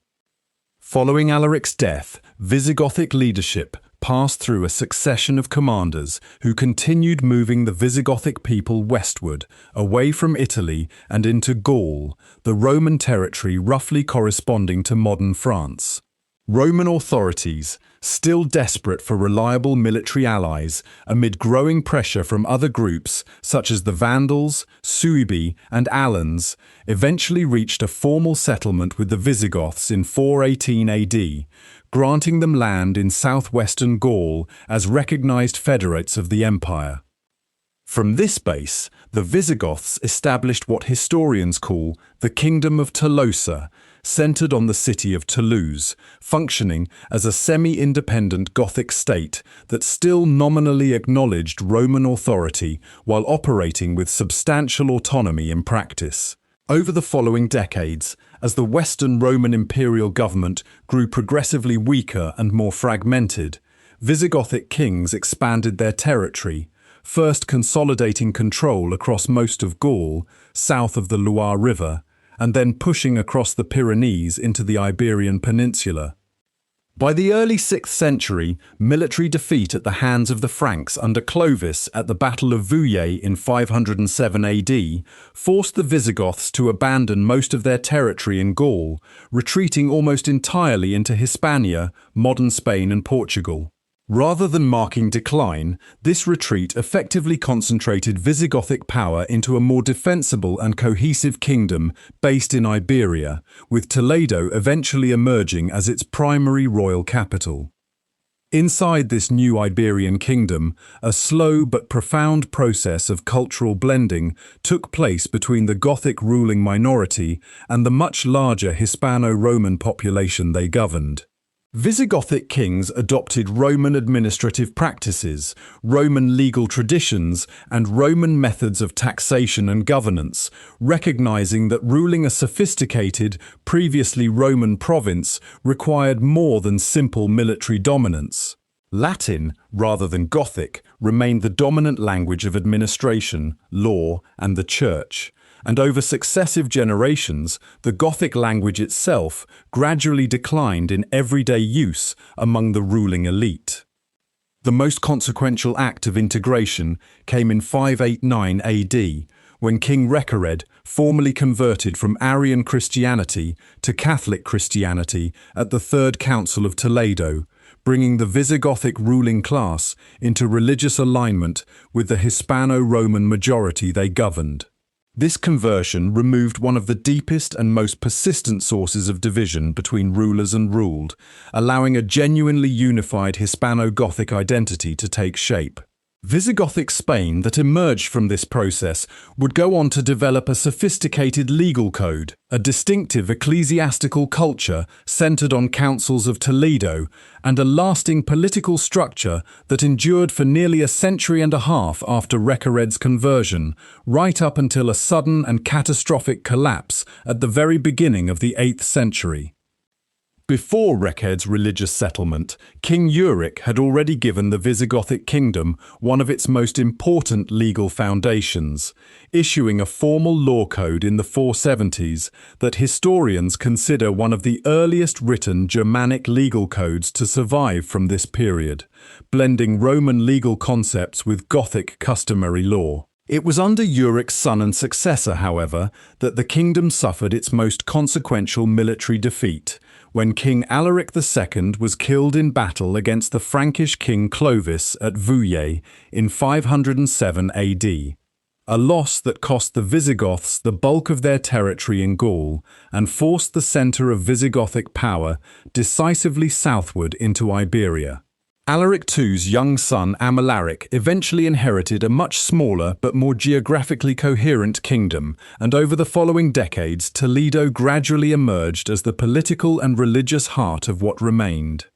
Following Alaric's death, Visigothic leadership passed through a succession of commanders who continued moving the Visigothic people westward, away from Italy and into Gaul, the Roman territory roughly corresponding to modern France. Roman authorities, still desperate for reliable military allies amid growing pressure from other groups such as the Vandals, Suebi, and Alans, eventually reached a formal settlement with the Visigoths in 418 AD, granting them land in southwestern Gaul as recognized federates of the empire. From this base, the Visigoths established what historians call the Kingdom of Tolosa, centered on the city of Toulouse, functioning as a semi-independent Gothic state that still nominally acknowledged Roman authority while operating with substantial autonomy in practice. Over the following decades, as the Western Roman imperial government grew progressively weaker and more fragmented, Visigothic kings expanded their territory, first consolidating control across most of Gaul, south of the Loire River, and then pushing across the Pyrenees into the Iberian Peninsula. By the early 6th century, military defeat at the hands of the Franks under Clovis at the Battle of Vouillé in 507 AD forced the Visigoths to abandon most of their territory in Gaul, retreating almost entirely into Hispania, modern Spain and Portugal. Rather than marking decline, this retreat effectively concentrated Visigothic power into a more defensible and cohesive kingdom based in Iberia, with Toledo eventually emerging as its primary royal capital. Inside this new Iberian kingdom, a slow but profound process of cultural blending took place between the Gothic ruling minority and the much larger Hispano-Roman population they governed. Visigothic kings adopted Roman administrative practices, Roman legal traditions, and Roman methods of taxation and governance, recognizing that ruling a sophisticated, previously Roman province required more than simple military dominance. Latin, rather than Gothic, remained the dominant language of administration, law, and the church. And over successive generations, the Gothic language itself gradually declined in everyday use among the ruling elite. The most consequential act of integration came in 589 AD, when King Recared formally converted from Arian Christianity to Catholic Christianity at the Third Council of Toledo, bringing the Visigothic ruling class into religious alignment with the Hispano-Roman majority they governed. This conversion removed one of the deepest and most persistent sources of division between rulers and ruled, allowing a genuinely unified Hispano-Gothic identity to take shape. Visigothic Spain that emerged from this process would go on to develop a sophisticated legal code, a distinctive ecclesiastical culture centered on councils of Toledo, and a lasting political structure that endured for nearly a century and a half after Recared's conversion, right up until a sudden and catastrophic collapse at the very beginning of the 8th century. Before Recared's religious settlement, King Euric had already given the Visigothic kingdom one of its most important legal foundations, issuing a formal law code in the 470s that historians consider one of the earliest written Germanic legal codes to survive from this period, blending Roman legal concepts with Gothic customary law. It was under Euric's son and successor, however, that the kingdom suffered its most consequential military defeat, when King Alaric II was killed in battle against the Frankish king Clovis at Vouillé in 507 AD, a loss that cost the Visigoths the bulk of their territory in Gaul and forced the centre of Visigothic power decisively southward into Iberia. Alaric II's young son Amalaric eventually inherited a much smaller but more geographically coherent kingdom, and over the following decades Toledo gradually emerged as the political and religious heart of what remained.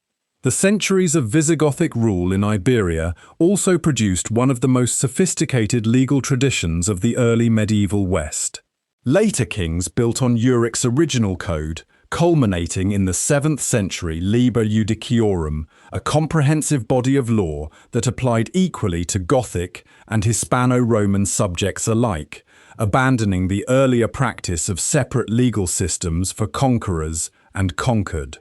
The centuries of Visigothic rule in Iberia also produced one of the most sophisticated legal traditions of the early medieval West. Later kings built on Uric's original code, culminating in the 7th century Liber Judiciorum, a comprehensive body of law that applied equally to Gothic and Hispano-Roman subjects alike, abandoning the earlier practice of separate legal systems for conquerors and conquered.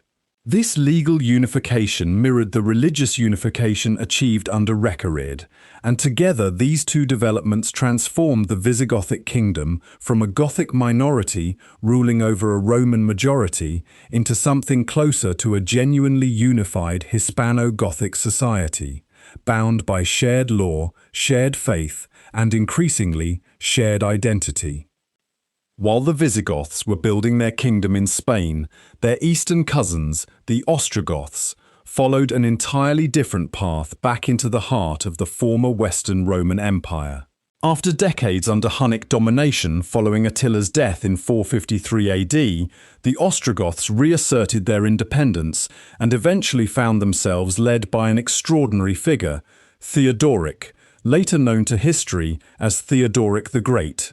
This legal unification mirrored the religious unification achieved under Recared, and together these two developments transformed the Visigothic kingdom from a Gothic minority ruling over a Roman majority into something closer to a genuinely unified Hispano-Gothic society, bound by shared law, shared faith, and increasingly shared identity. While the Visigoths were building their kingdom in Spain, their eastern cousins, the Ostrogoths, followed an entirely different path back into the heart of the former Western Roman Empire. After decades under Hunnic domination following Attila's death in 453 AD, the Ostrogoths reasserted their independence and eventually found themselves led by an extraordinary figure, Theodoric, later known to history as Theodoric the Great.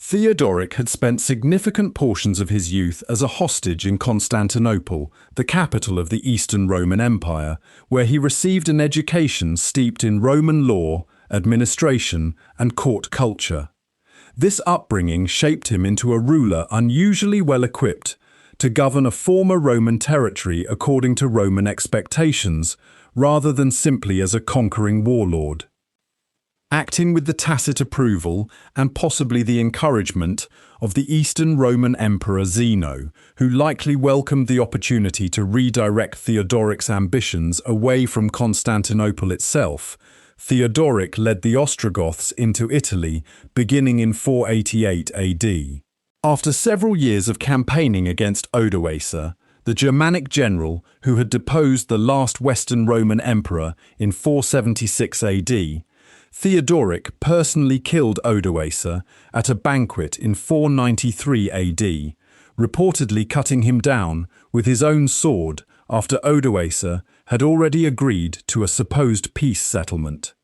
Theodoric had spent significant portions of his youth as a hostage in Constantinople, the capital of the Eastern Roman Empire, where he received an education steeped in Roman law, administration, and court culture. This upbringing shaped him into a ruler unusually well-equipped to govern a former Roman territory according to Roman expectations, rather than simply as a conquering warlord. Acting with the tacit approval and possibly the encouragement of the Eastern Roman Emperor Zeno, who likely welcomed the opportunity to redirect Theodoric's ambitions away from Constantinople itself, Theodoric led the Ostrogoths into Italy beginning in 488 AD. After several years of campaigning against Odoacer, the Germanic general who had deposed the last Western Roman emperor in 476 AD, Theodoric personally killed Odoacer at a banquet in 493 AD, reportedly cutting him down with his own sword after Odoacer had already agreed to a supposed peace settlement.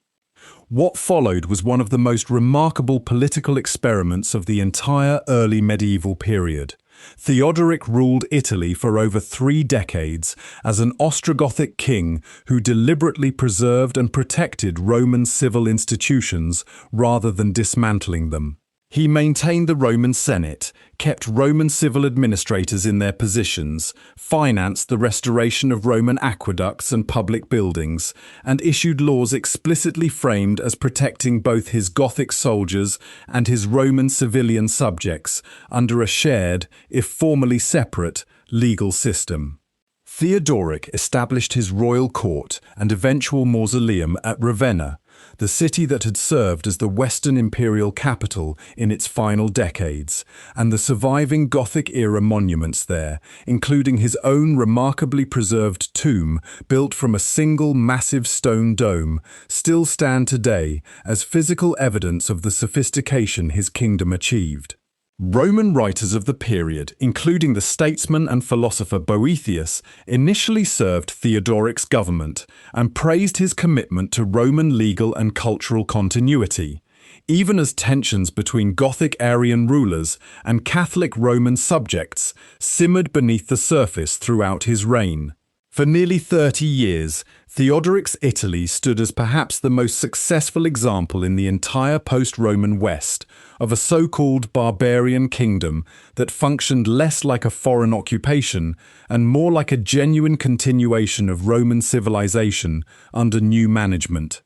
What followed was one of the most remarkable political experiments of the entire early medieval period. Theodoric ruled Italy for over 3 decades as an Ostrogothic king who deliberately preserved and protected Roman civil institutions rather than dismantling them. He maintained the Roman Senate, kept Roman civil administrators in their positions, financed the restoration of Roman aqueducts and public buildings, and issued laws explicitly framed as protecting both his Gothic soldiers and his Roman civilian subjects under a shared, if formally separate, legal system. Theodoric established his royal court and eventual mausoleum at Ravenna, the city that had served as the Western imperial capital in its final decades, and the surviving Gothic-era monuments there, including his own remarkably preserved tomb built from a single massive stone dome, still stand today as physical evidence of the sophistication his kingdom achieved. Roman writers of the period, including the statesman and philosopher Boethius, initially served Theodoric's government and praised his commitment to Roman legal and cultural continuity, even as tensions between Gothic Arian rulers and Catholic Roman subjects simmered beneath the surface throughout his reign. For nearly 30 years, Theodoric's Italy stood as perhaps the most successful example in the entire post-Roman West of a so-called barbarian kingdom that functioned less like a foreign occupation and more like a genuine continuation of Roman civilization under new management.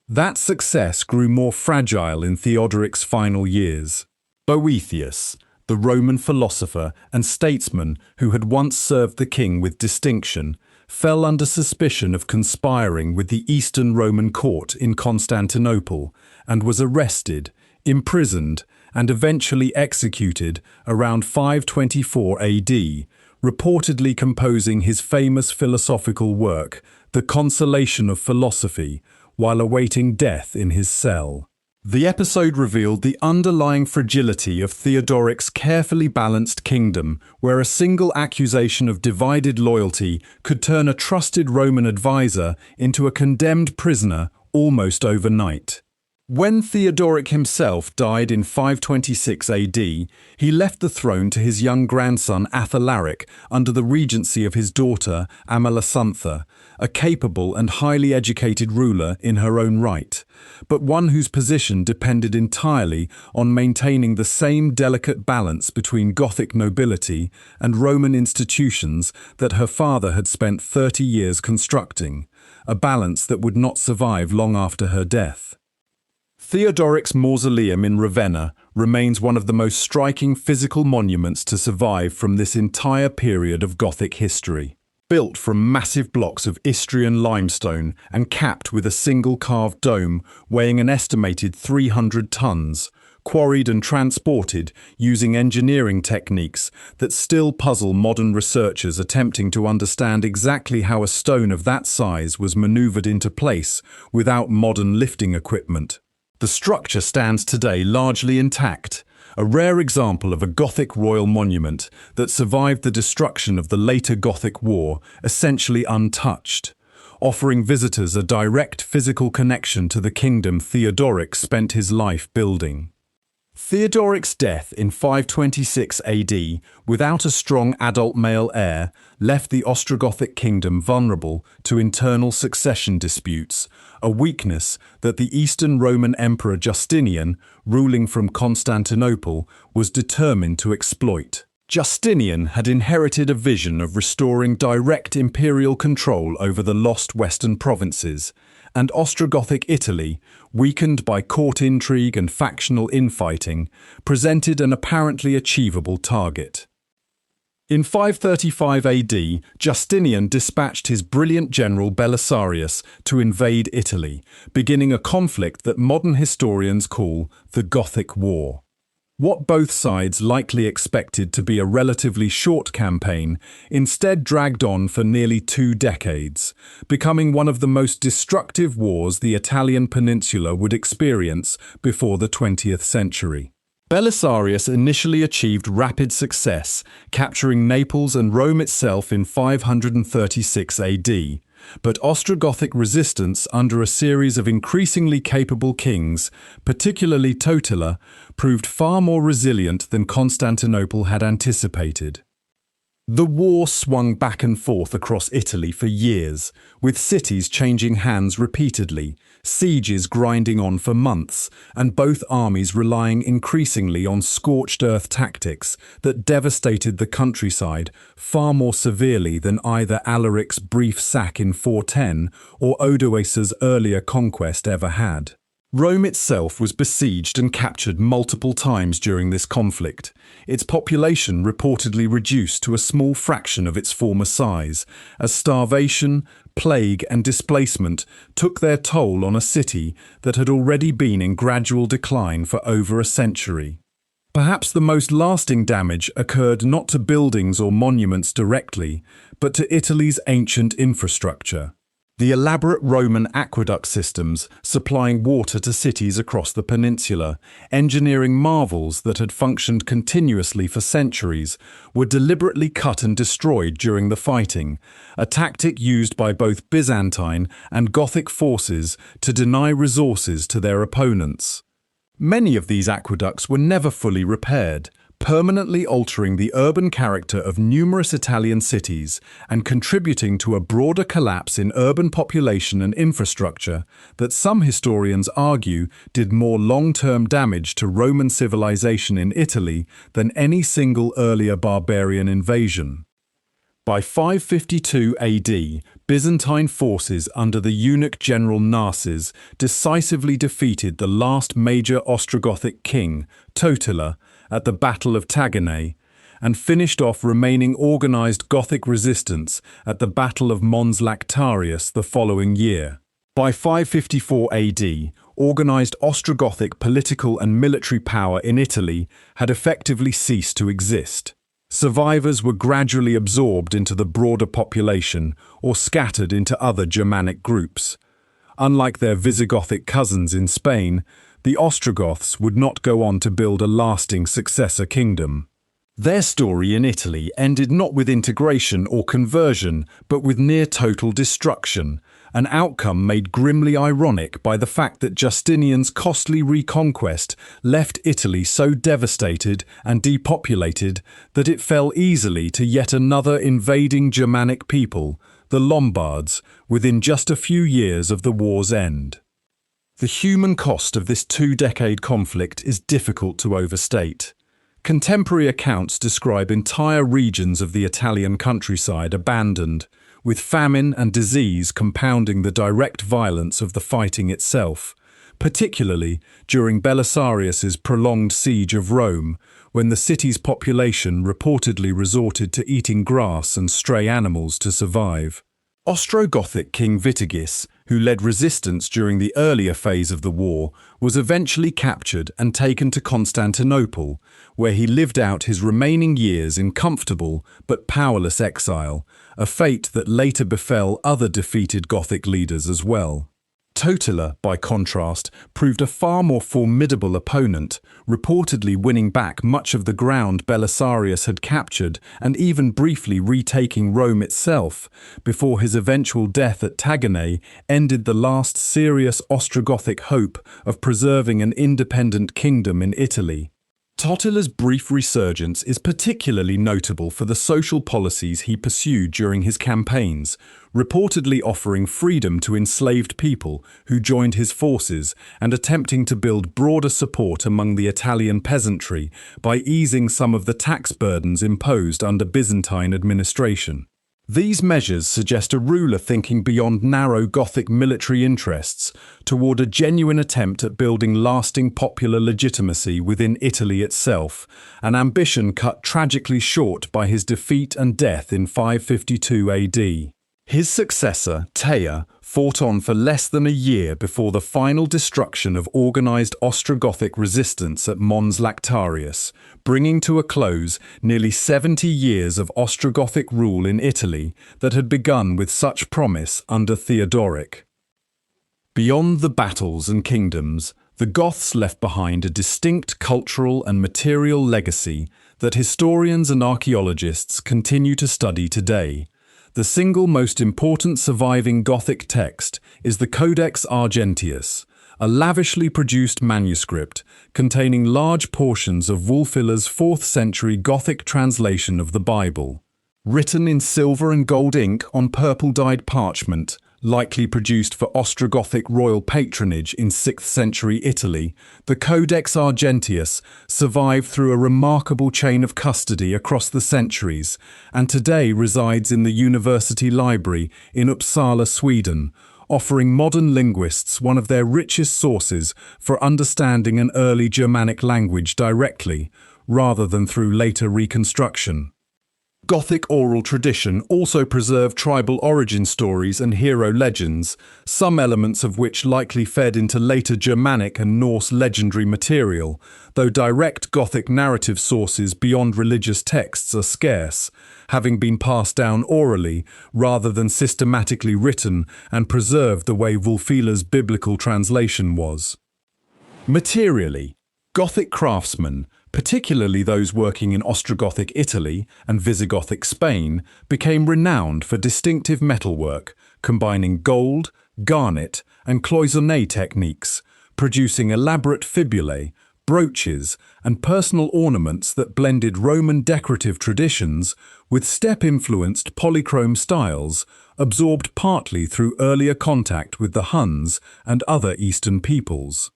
That success grew more fragile in Theodoric's final years. Boethius, the Roman philosopher and statesman who had once served the king with distinction, fell under suspicion of conspiring with the Eastern Roman court in Constantinople and was arrested, imprisoned, and eventually executed around 524 AD, reportedly composing his famous philosophical work, the consolation of philosophy, while awaiting death in his cell. The episode revealed the underlying fragility of Theodoric's carefully balanced kingdom, where a single accusation of divided loyalty could turn a trusted Roman advisor into a condemned prisoner almost overnight. When Theodoric himself died in 526 AD, he left the throne to his young grandson Athalaric under the regency of his daughter Amalasuntha, a capable and highly educated ruler in her own right, but one whose position depended entirely on maintaining the same delicate balance between Gothic nobility and Roman institutions that her father had spent 30 years constructing, a balance that would not survive long after her death. Theodoric's mausoleum in Ravenna remains one of the most striking physical monuments to survive from this entire period of Gothic history. Built from massive blocks of Istrian limestone and capped with a single carved dome weighing an estimated 300 tons, quarried and transported using engineering techniques that still puzzle modern researchers attempting to understand exactly how a stone of that size was maneuvered into place without modern lifting equipment. The structure stands today largely intact, a rare example of a Gothic royal monument that survived the destruction of the later Gothic War, essentially untouched, offering visitors a direct physical connection to the kingdom Theodoric spent his life building. Theodoric's death in 526 AD, without a strong adult male heir, left the Ostrogothic kingdom vulnerable to internal succession disputes, a weakness that the Eastern Roman Emperor Justinian, ruling from Constantinople, was determined to exploit. Justinian had inherited a vision of restoring direct imperial control over the lost western provinces, and Ostrogothic Italy, weakened by court intrigue and factional infighting, presented an apparently achievable target. In 535 AD, Justinian dispatched his brilliant general Belisarius to invade Italy, beginning a conflict that modern historians call the Gothic War. What both sides likely expected to be a relatively short campaign instead dragged on for nearly 2 decades, becoming one of the most destructive wars the Italian peninsula would experience before the 20th century. Belisarius initially achieved rapid success, capturing Naples and Rome itself in 536 AD. But Ostrogothic resistance under a series of increasingly capable kings, particularly Totila, proved far more resilient than Constantinople had anticipated. The war swung back and forth across Italy for years, with cities changing hands repeatedly, sieges grinding on for months, and both armies relying increasingly on scorched earth tactics that devastated the countryside far more severely than either Alaric's brief sack in 410 or Odoacer's earlier conquest ever had. Rome itself was besieged and captured multiple times during this conflict, its population reportedly reduced to a small fraction of its former size, as starvation, plague and displacement took their toll on a city that had already been in gradual decline for over a century. Perhaps the most lasting damage occurred not to buildings or monuments directly, but to Italy's ancient infrastructure. The elaborate Roman aqueduct systems supplying water to cities across the peninsula, engineering marvels that had functioned continuously for centuries, were deliberately cut and destroyed during the fighting, a tactic used by both Byzantine and Gothic forces to deny resources to their opponents. Many of these aqueducts were never fully repaired, permanently altering the urban character of numerous Italian cities and contributing to a broader collapse in urban population and infrastructure that some historians argue did more long-term damage to Roman civilization in Italy than any single earlier barbarian invasion. By 552 AD, Byzantine forces under the eunuch general Narses decisively defeated the last major Ostrogothic king, Totila, at the Battle of Tagenae, and finished off remaining organized Gothic resistance at the Battle of Mons Lactarius the following year. By 554 AD, organized Ostrogothic political and military power in Italy had effectively ceased to exist. Survivors were gradually absorbed into the broader population or scattered into other Germanic groups. Unlike their Visigothic cousins in Spain, the Ostrogoths would not go on to build a lasting successor kingdom. Their story in Italy ended not with integration or conversion, but with near-total destruction, an outcome made grimly ironic by the fact that Justinian's costly reconquest left Italy so devastated and depopulated that it fell easily to yet another invading Germanic people, the Lombards, within just a few years of the war's end. The human cost of this two-decade conflict is difficult to overstate. Contemporary accounts describe entire regions of the Italian countryside abandoned, with famine and disease compounding the direct violence of the fighting itself, particularly during Belisarius's prolonged siege of Rome, when the city's population reportedly resorted to eating grass and stray animals to survive. Ostrogothic King Witigis, who led resistance during the earlier phase of the war, was eventually captured and taken to Constantinople, where he lived out his remaining years in comfortable but powerless exile, a fate that later befell other defeated Gothic leaders as well. Totila, by contrast, proved a far more formidable opponent, reportedly winning back much of the ground Belisarius had captured and even briefly retaking Rome itself, before his eventual death at Tagenae ended the last serious Ostrogothic hope of preserving an independent kingdom in Italy. Totila's brief resurgence is particularly notable for the social policies he pursued during his campaigns, reportedly offering freedom to enslaved people who joined his forces and attempting to build broader support among the Italian peasantry by easing some of the tax burdens imposed under Byzantine administration. These measures suggest a ruler thinking beyond narrow Gothic military interests toward a genuine attempt at building lasting popular legitimacy within Italy itself, an ambition cut tragically short by his defeat and death in 552 AD. His successor, Teia, fought on for less than a year before the final destruction of organised Ostrogothic resistance at Mons Lactarius, bringing to a close nearly 70 years of Ostrogothic rule in Italy that had begun with such promise under Theodoric. Beyond the battles and kingdoms, the Goths left behind a distinct cultural and material legacy that historians and archaeologists continue to study today. The single most important surviving Gothic text is the Codex Argentius, a lavishly produced manuscript containing large portions of Wulfila's 4th century Gothic translation of the Bible. Written in silver and gold ink on purple-dyed parchment, likely produced for Ostrogothic royal patronage in 6th century Italy, the Codex Argentius survived through a remarkable chain of custody across the centuries and today resides in the University Library in Uppsala, Sweden, offering modern linguists one of their richest sources for understanding an early Germanic language directly, rather than through later reconstruction. Gothic oral tradition also preserved tribal origin stories and hero legends, some elements of which likely fed into later Germanic and Norse legendary material, though direct Gothic narrative sources beyond religious texts are scarce, having been passed down orally rather than systematically written and preserved the way Wulfila's biblical translation was. Materially, Gothic craftsmen, particularly those working in Ostrogothic Italy and Visigothic Spain, became renowned for distinctive metalwork, combining gold, garnet, and cloisonné techniques, producing elaborate fibulae, brooches, and personal ornaments that blended Roman decorative traditions with steppe-influenced polychrome styles, absorbed partly through earlier contact with the Huns and other Eastern peoples.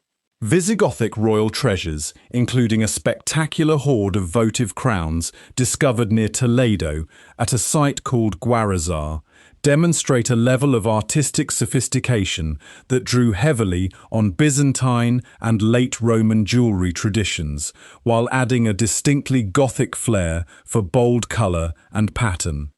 Visigothic royal treasures, including a spectacular hoard of votive crowns discovered near Toledo at a site called Guarazar, demonstrate a level of artistic sophistication that drew heavily on Byzantine and late Roman jewellery traditions, while adding a distinctly Gothic flair for bold colour and pattern.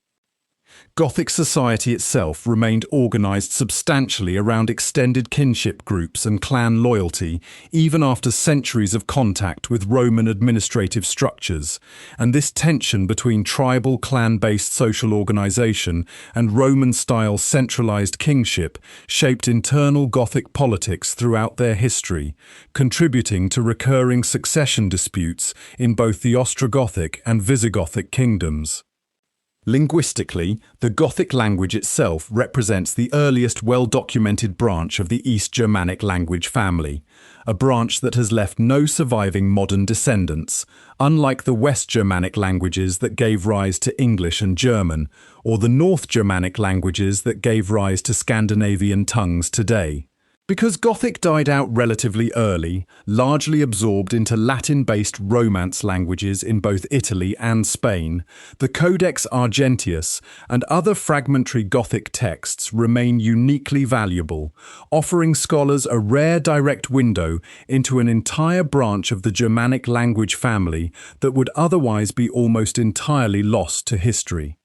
Gothic society itself remained organised substantially around extended kinship groups and clan loyalty, even after centuries of contact with Roman administrative structures, and this tension between tribal clan-based social organisation and Roman-style centralised kingship shaped internal Gothic politics throughout their history, contributing to recurring succession disputes in both the Ostrogothic and Visigothic kingdoms. Linguistically, the Gothic language itself represents the earliest well-documented branch of the East Germanic language family, a branch that has left no surviving modern descendants, unlike the West Germanic languages that gave rise to English and German, or the North Germanic languages that gave rise to Scandinavian tongues today. Because Gothic died out relatively early, largely absorbed into Latin-based Romance languages in both Italy and Spain, the Codex Argentius and other fragmentary Gothic texts remain uniquely valuable, offering scholars a rare direct window into an entire branch of the Germanic language family that would otherwise be almost entirely lost to history.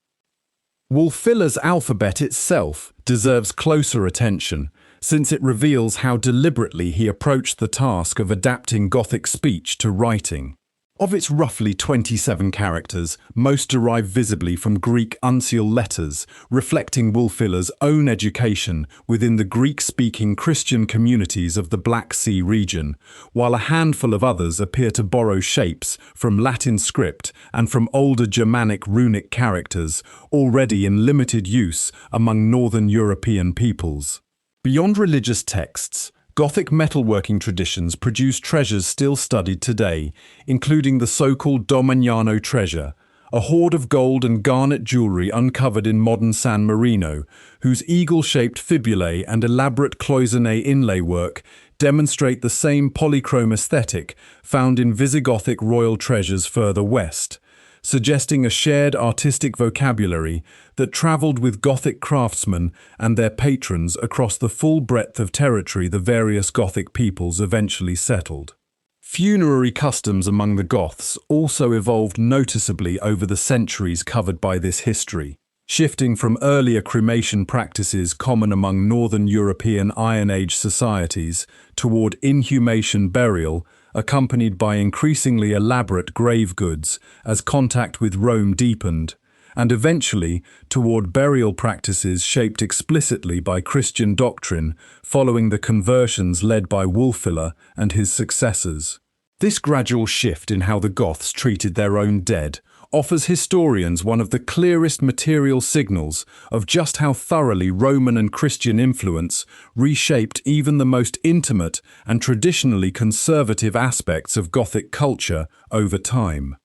Wulfila's alphabet itself deserves closer attention, since it reveals how deliberately he approached the task of adapting Gothic speech to writing. Of its roughly 27 characters, most derive visibly from Greek uncial letters, reflecting Wulfila's own education within the Greek-speaking Christian communities of the Black Sea region, while a handful of others appear to borrow shapes from Latin script and from older Germanic runic characters already in limited use among Northern European peoples. Beyond religious texts, Gothic metalworking traditions produce treasures still studied today, including the so-called Domagnano treasure, a hoard of gold and garnet jewellery uncovered in modern San Marino, whose eagle-shaped fibulae and elaborate cloisonné inlay work demonstrate the same polychrome aesthetic found in Visigothic royal treasures further west, suggesting a shared artistic vocabulary that travelled with Gothic craftsmen and their patrons across the full breadth of territory the various Gothic peoples eventually settled. Funerary customs among the Goths also evolved noticeably over the centuries covered by this history, shifting from earlier cremation practices common among Northern European Iron Age societies toward inhumation burial, accompanied by increasingly elaborate grave goods as contact with Rome deepened, and eventually toward burial practices shaped explicitly by Christian doctrine following the conversions led by Wulfila and his successors. This gradual shift in how the Goths treated their own dead offers historians one of the clearest material signals of just how thoroughly Roman and Christian influence reshaped even the most intimate and traditionally conservative aspects of Gothic culture over time.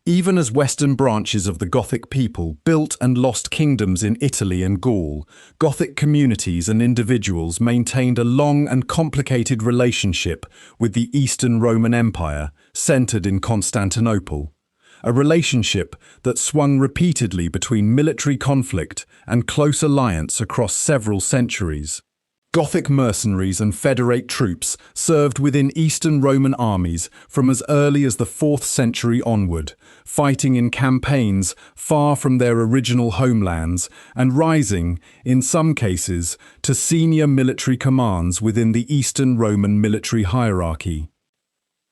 Even as western branches of the Gothic people built and lost kingdoms in Italy and Gaul, Gothic communities and individuals maintained a long and complicated relationship with the Eastern Roman Empire, centered in Constantinople. A relationship that swung repeatedly between military conflict and close alliance across several centuries. Gothic mercenaries and federate troops served within Eastern Roman armies from as early as the 4th century onward, fighting in campaigns far from their original homelands and rising, in some cases, to senior military commands within the Eastern Roman military hierarchy.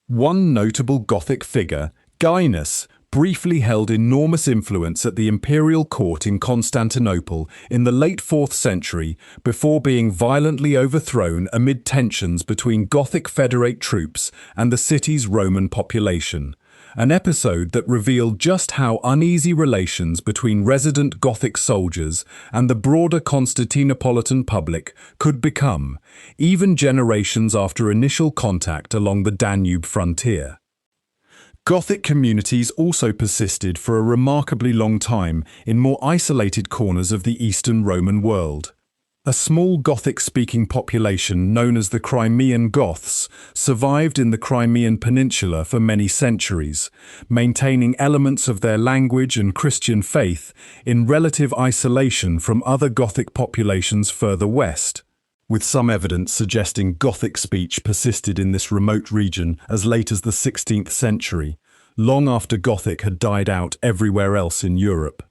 One notable Gothic figure, Gaius, briefly held enormous influence at the imperial court in Constantinople in the late 4th century before being violently overthrown amid tensions between Gothic federate troops and the city's Roman population, an episode that revealed just how uneasy relations between resident Gothic soldiers and the broader Constantinopolitan public could become, even generations after initial contact along the Danube frontier. Gothic communities also persisted for a remarkably long time in more isolated corners of the Eastern Roman world. A small Gothic-speaking population known as the Crimean Goths survived in the Crimean Peninsula for many centuries, maintaining elements of their language and Christian faith in relative isolation from other Gothic populations further west, with some evidence suggesting Gothic speech persisted in this remote region as late as the 16th century, long after Gothic had died out everywhere else in Europe.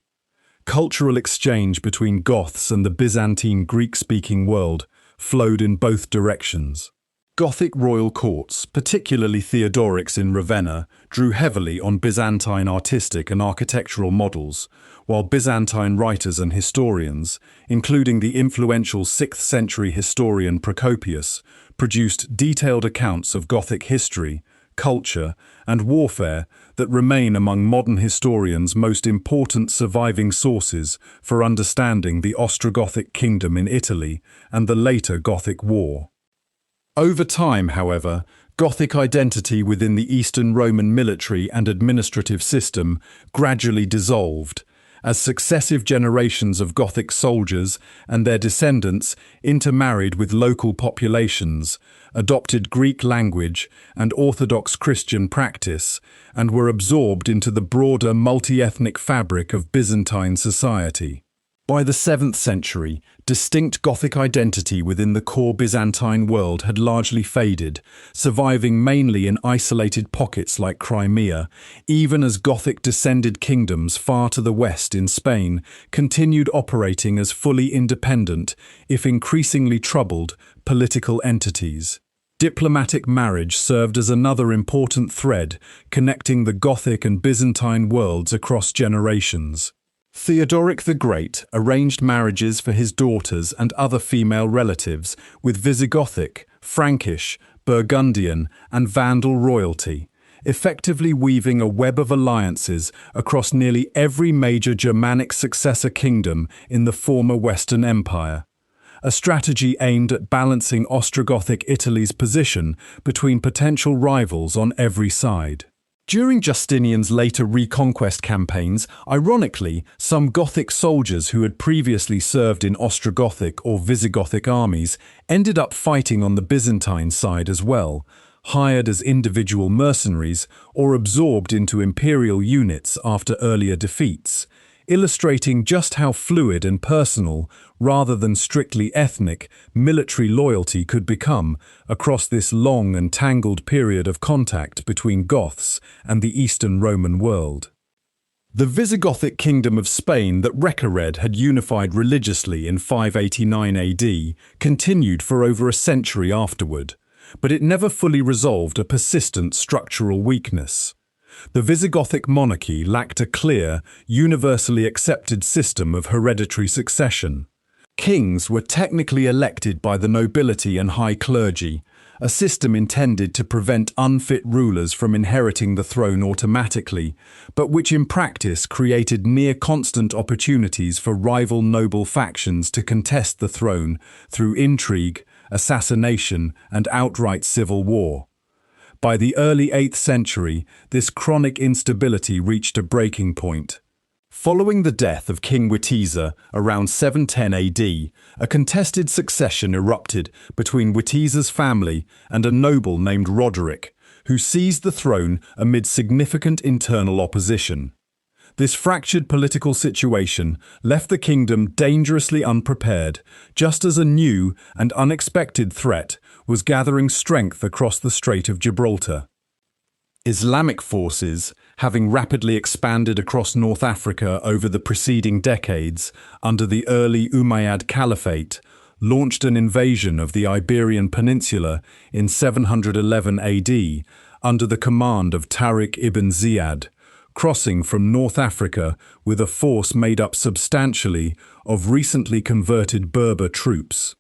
Cultural exchange between Goths and the Byzantine Greek-speaking world flowed in both directions. Gothic royal courts, particularly Theodoric's in Ravenna, drew heavily on Byzantine artistic and architectural models, while Byzantine writers and historians, including the influential 6th century historian Procopius, produced detailed accounts of Gothic history, culture, and warfare that remain among modern historians' most important surviving sources for understanding the Ostrogothic kingdom in Italy and the later Gothic War. Over time, however, Gothic identity within the Eastern Roman military and administrative system gradually dissolved, as successive generations of Gothic soldiers and their descendants intermarried with local populations, adopted Greek language and Orthodox Christian practice, and were absorbed into the broader multi-ethnic fabric of Byzantine society. By the 7th century, distinct Gothic identity within the core Byzantine world had largely faded, surviving mainly in isolated pockets like Crimea, even as Gothic-descended kingdoms far to the west in Spain continued operating as fully independent, if increasingly troubled, political entities. Diplomatic marriage served as another important thread connecting the Gothic and Byzantine worlds across generations. Theodoric the Great arranged marriages for his daughters and other female relatives with Visigothic, Frankish, Burgundian, and Vandal royalty, effectively weaving a web of alliances across nearly every major Germanic successor kingdom in the former Western Empire. A strategy aimed at balancing Ostrogothic Italy's position between potential rivals on every side. During Justinian's later reconquest campaigns, ironically, some Gothic soldiers who had previously served in Ostrogothic or Visigothic armies ended up fighting on the Byzantine side as well, hired as individual mercenaries or absorbed into imperial units after earlier defeats, illustrating just how fluid and personal, rather than strictly ethnic, military loyalty could become across this long and tangled period of contact between Goths and the Eastern Roman world. The Visigothic kingdom of Spain that Recared had unified religiously in 589 AD continued for over a century afterward, but it never fully resolved a persistent structural weakness. The Visigothic monarchy lacked a clear, universally accepted system of hereditary succession. Kings were technically elected by the nobility and high clergy, a system intended to prevent unfit rulers from inheriting the throne automatically, but which in practice created near-constant opportunities for rival noble factions to contest the throne through intrigue, assassination, and outright civil war. By the early 8th century, this chronic instability reached a breaking point. Following the death of King Witiza around 710 AD, a contested succession erupted between Witiza's family and a noble named Roderick, who seized the throne amid significant internal opposition. This fractured political situation left the kingdom dangerously unprepared, just as a new and unexpected threat was gathering strength across the Strait of Gibraltar. Islamic forces, having rapidly expanded across North Africa over the preceding decades under the early Umayyad Caliphate, launched an invasion of the Iberian Peninsula in 711 AD under the command of Tariq ibn Ziyad, crossing from North Africa with a force made up substantially of recently converted Berber troops.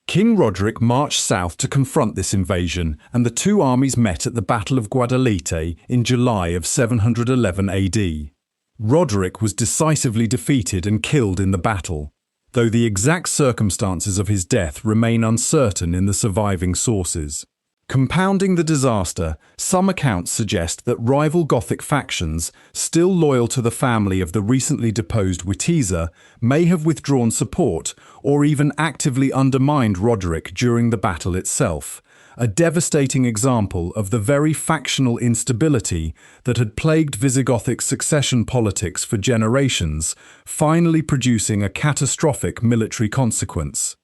King Roderick marched south to confront this invasion, and the two armies met at the Battle of Guadalete in July of 711 AD. Roderick was decisively defeated and killed in the battle, though the exact circumstances of his death remain uncertain in the surviving sources. Compounding the disaster, some accounts suggest that rival Gothic factions, still loyal to the family of the recently deposed Witiza, may have withdrawn support or even actively undermined Roderick during the battle itself, a devastating example of the very factional instability that had plagued Visigothic succession politics for generations, finally producing a catastrophic military consequence.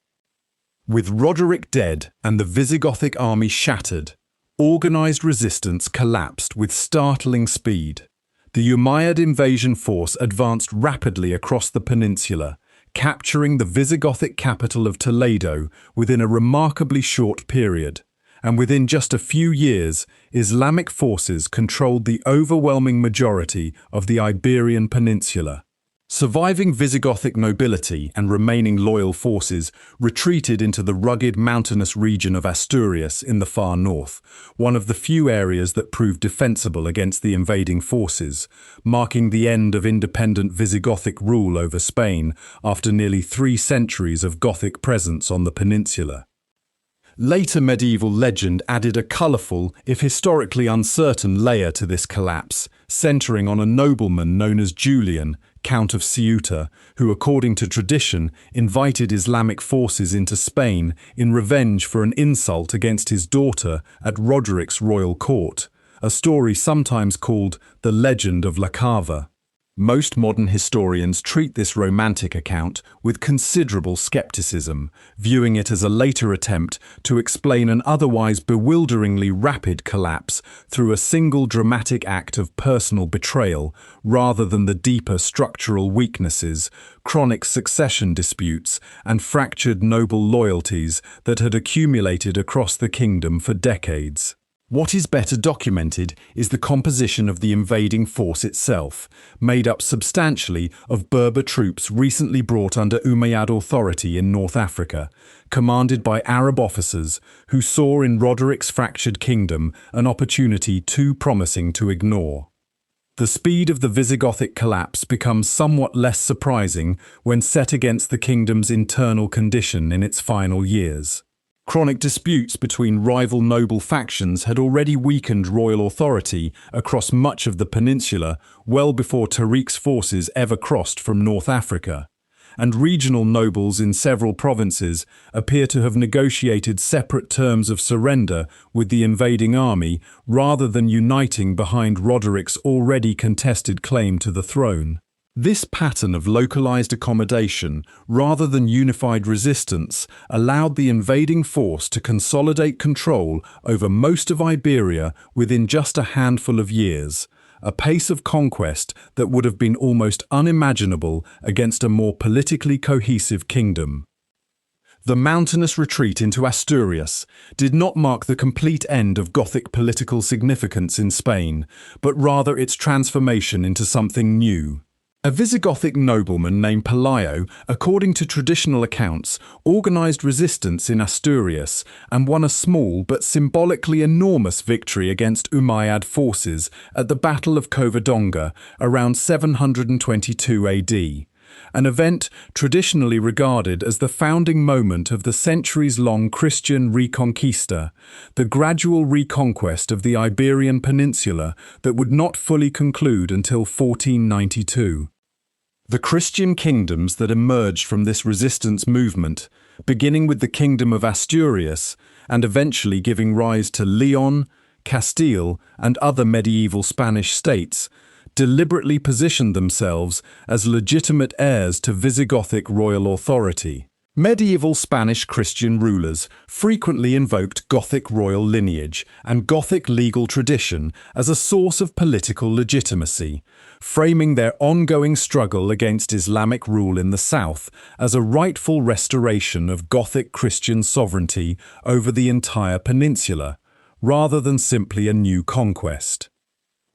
With Roderick dead and the Visigothic army shattered, organised resistance collapsed with startling speed. The Umayyad invasion force advanced rapidly across the peninsula, capturing the Visigothic capital of Toledo within a remarkably short period. And within just a few years, Islamic forces controlled the overwhelming majority of the Iberian Peninsula. Surviving Visigothic nobility and remaining loyal forces retreated into the rugged mountainous region of Asturias in the far north, one of the few areas that proved defensible against the invading forces, marking the end of independent Visigothic rule over Spain after nearly 3 centuries of Gothic presence on the peninsula. Later medieval legend added a colourful, if historically uncertain, layer to this collapse, centering on a nobleman known as Julian, Count of Ceuta, who, according to tradition, invited Islamic forces into Spain in revenge for an insult against his daughter at Roderic's royal court, a story sometimes called the Legend of La Cava. Most modern historians treat this romantic account with considerable skepticism, viewing it as a later attempt to explain an otherwise bewilderingly rapid collapse through a single dramatic act of personal betrayal rather than the deeper structural weaknesses, chronic succession disputes, and fractured noble loyalties that had accumulated across the kingdom for decades. What is better documented is the composition of the invading force itself, made up substantially of Berber troops recently brought under Umayyad authority in North Africa, commanded by Arab officers who saw in Roderic's fractured kingdom an opportunity too promising to ignore. The speed of the Visigothic collapse becomes somewhat less surprising when set against the kingdom's internal condition in its final years. Chronic disputes between rival noble factions had already weakened royal authority across much of the peninsula well before Tariq's forces ever crossed from North Africa, and regional nobles in several provinces appear to have negotiated separate terms of surrender with the invading army rather than uniting behind Roderic's already contested claim to the throne. This pattern of localized accommodation, rather than unified resistance, allowed the invading force to consolidate control over most of Iberia within just a handful of years, a pace of conquest that would have been almost unimaginable against a more politically cohesive kingdom. The mountainous retreat into Asturias did not mark the complete end of Gothic political significance in Spain, but rather its transformation into something new. A Visigothic nobleman named Pelayo, according to traditional accounts, organized resistance in Asturias and won a small but symbolically enormous victory against Umayyad forces at the Battle of Covadonga around 722 AD, an event traditionally regarded as the founding moment of the centuries-long Christian Reconquista, the gradual reconquest of the Iberian Peninsula that would not fully conclude until 1492. The Christian kingdoms that emerged from this resistance movement, beginning with the Kingdom of Asturias and eventually giving rise to Leon, Castile, and other medieval Spanish states, deliberately positioned themselves as legitimate heirs to Visigothic royal authority. Medieval Spanish Christian rulers frequently invoked Gothic royal lineage and Gothic legal tradition as a source of political legitimacy, framing their ongoing struggle against Islamic rule in the south as a rightful restoration of Gothic Christian sovereignty over the entire peninsula, rather than simply a new conquest.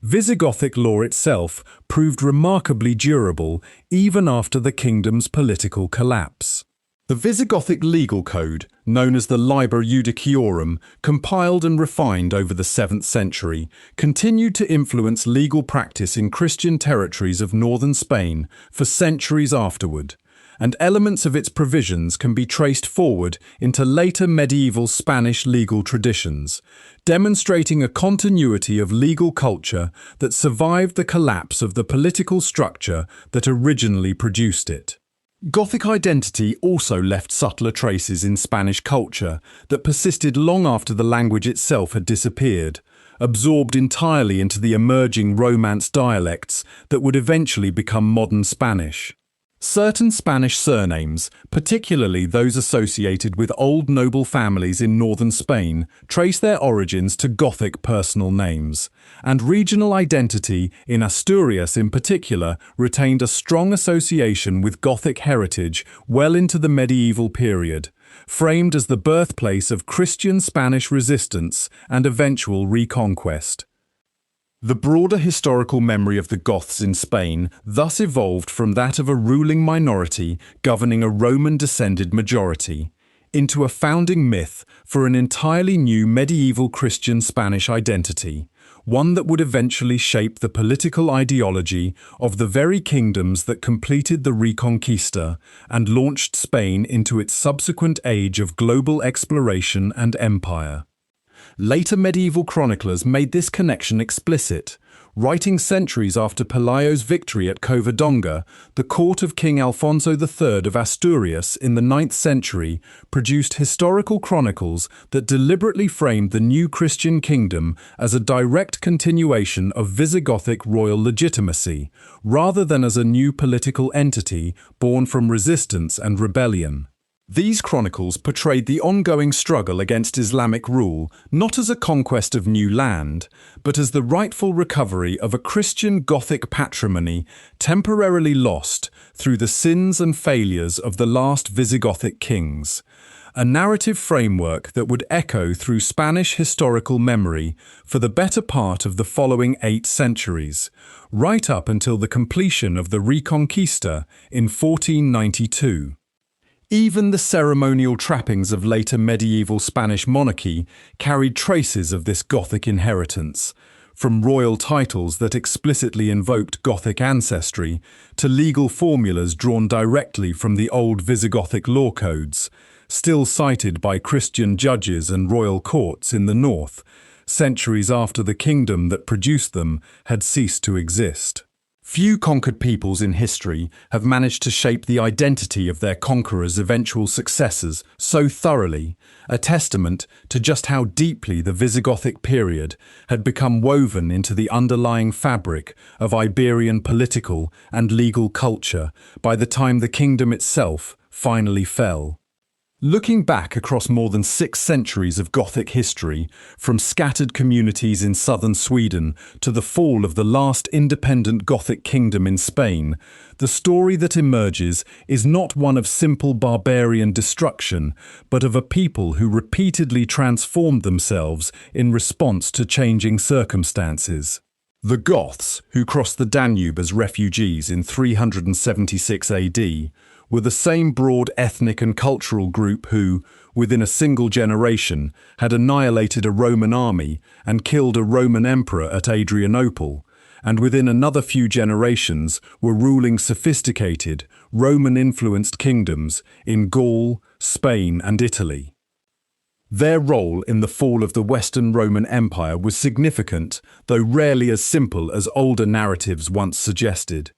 Visigothic law itself proved remarkably durable even after the kingdom's political collapse. The Visigothic legal code, known as the Liber Judiciorum, compiled and refined over the 7th century, continued to influence legal practice in Christian territories of northern Spain for centuries afterward, and elements of its provisions can be traced forward into later medieval Spanish legal traditions, demonstrating a continuity of legal culture that survived the collapse of the political structure that originally produced it. Gothic identity also left subtler traces in Spanish culture that persisted long after the language itself had disappeared, absorbed entirely into the emerging Romance dialects that would eventually become modern Spanish. Certain Spanish surnames, particularly those associated with old noble families in northern Spain, trace their origins to Gothic personal names, and regional identity in Asturias in particular retained a strong association with Gothic heritage well into the medieval period, framed as the birthplace of Christian Spanish resistance and eventual reconquest. The broader historical memory of the Goths in Spain thus evolved from that of a ruling minority governing a Roman-descended majority, into a founding myth for an entirely new medieval Christian Spanish identity, one that would eventually shape the political ideology of the very kingdoms that completed the Reconquista and launched Spain into its subsequent age of global exploration and empire. Later medieval chroniclers made this connection explicit. Writing centuries after Pelayo's victory at Covadonga, the court of King Alfonso III of Asturias in the 9th century produced historical chronicles that deliberately framed the new Christian kingdom as a direct continuation of Visigothic royal legitimacy, rather than as a new political entity born from resistance and rebellion. These chronicles portrayed the ongoing struggle against Islamic rule not as a conquest of new land, but as the rightful recovery of a Christian Gothic patrimony temporarily lost through the sins and failures of the last Visigothic kings, a narrative framework that would echo through Spanish historical memory for the better part of the following 8 centuries, right up until the completion of the Reconquista in 1492. Even the ceremonial trappings of later medieval Spanish monarchy carried traces of this Gothic inheritance, from royal titles that explicitly invoked Gothic ancestry to legal formulas drawn directly from the old Visigothic law codes, still cited by Christian judges and royal courts in the north, centuries after the kingdom that produced them had ceased to exist. Few conquered peoples in history have managed to shape the identity of their conquerors' eventual successors so thoroughly, a testament to just how deeply the Visigothic period had become woven into the underlying fabric of Iberian political and legal culture by the time the kingdom itself finally fell. Looking back across more than 6 centuries of Gothic history, from scattered communities in southern Sweden to the fall of the last independent Gothic kingdom in Spain, the story that emerges is not one of simple barbarian destruction, but of a people who repeatedly transformed themselves in response to changing circumstances. The Goths, who crossed the Danube as refugees in 376 AD, were the same broad ethnic and cultural group who, within a single generation, had annihilated a Roman army and killed a Roman emperor at Adrianople, and within another few generations were ruling sophisticated, Roman-influenced kingdoms in Gaul, Spain, and Italy. Their role in the fall of the Western Roman Empire was significant, though rarely as simple as older narratives once suggested.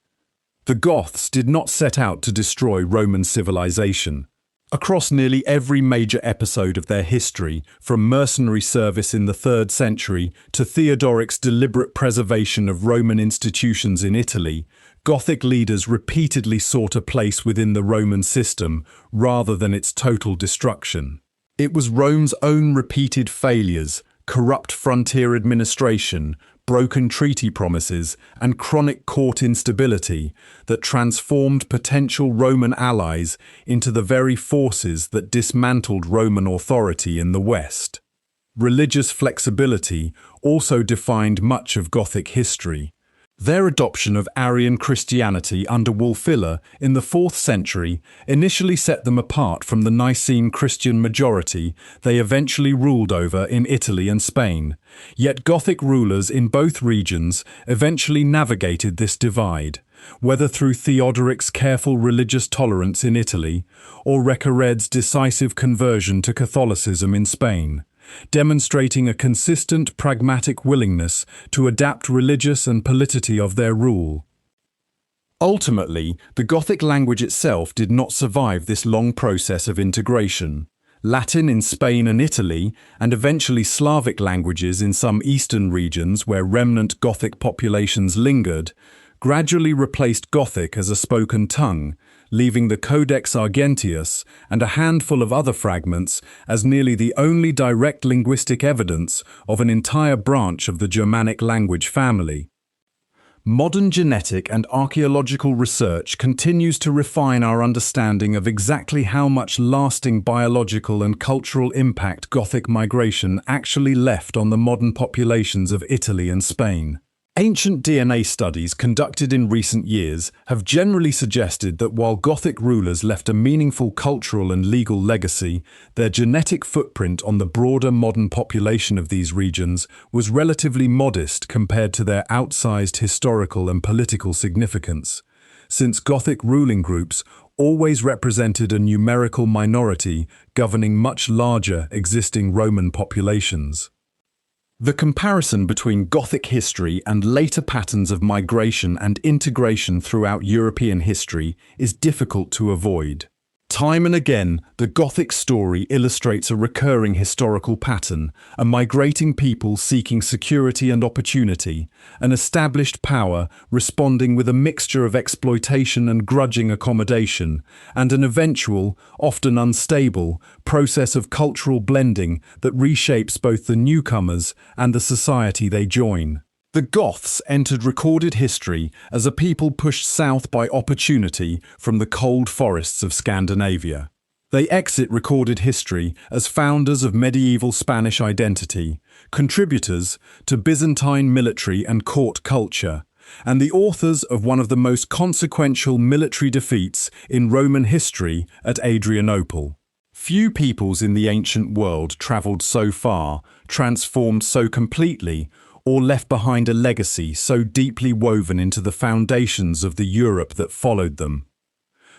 The Goths did not set out to destroy Roman civilization. Across nearly every major episode of their history, from mercenary service in the 3rd century to Theodoric's deliberate preservation of Roman institutions in Italy, Gothic leaders repeatedly sought a place within the Roman system rather than its total destruction. It was Rome's own repeated failures, corrupt frontier administration, broken treaty promises, and chronic court instability that transformed potential Roman allies into the very forces that dismantled Roman authority in the West. Religious flexibility also defined much of Gothic history. Their adoption of Arian Christianity under Wulfila in the 4th century initially set them apart from the Nicene Christian majority they eventually ruled over in Italy and Spain, yet Gothic rulers in both regions eventually navigated this divide, whether through Theodoric's careful religious tolerance in Italy or Recared's decisive conversion to Catholicism in Spain, demonstrating a consistent pragmatic willingness to adapt religious and politicity of their rule. Ultimately, the Gothic language itself did not survive this long process of integration. Latin in Spain and Italy, and eventually Slavic languages in some eastern regions where remnant Gothic populations lingered, gradually replaced Gothic as a spoken tongue, leaving the Codex Argentius and a handful of other fragments as nearly the only direct linguistic evidence of an entire branch of the Germanic language family. Modern genetic and archaeological research continues to refine our understanding of exactly how much lasting biological and cultural impact Gothic migration actually left on the modern populations of Italy and Spain. Ancient DNA studies conducted in recent years have generally suggested that while Gothic rulers left a meaningful cultural and legal legacy, their genetic footprint on the broader modern population of these regions was relatively modest compared to their outsized historical and political significance, since Gothic ruling groups always represented a numerical minority governing much larger existing Roman populations. The comparison between Gothic history and later patterns of migration and integration throughout European history is difficult to avoid. Time and again, the Gothic story illustrates a recurring historical pattern: a migrating people seeking security and opportunity, an established power responding with a mixture of exploitation and grudging accommodation, and an eventual, often unstable, process of cultural blending that reshapes both the newcomers and the society they join. The Goths entered recorded history as a people pushed south by opportunity from the cold forests of Scandinavia. They exit recorded history as founders of medieval Spanish identity, contributors to Byzantine military and court culture, and the authors of one of the most consequential military defeats in Roman history at Adrianople. Few peoples in the ancient world travelled so far, transformed so completely, or left behind a legacy so deeply woven into the foundations of the Europe that followed them.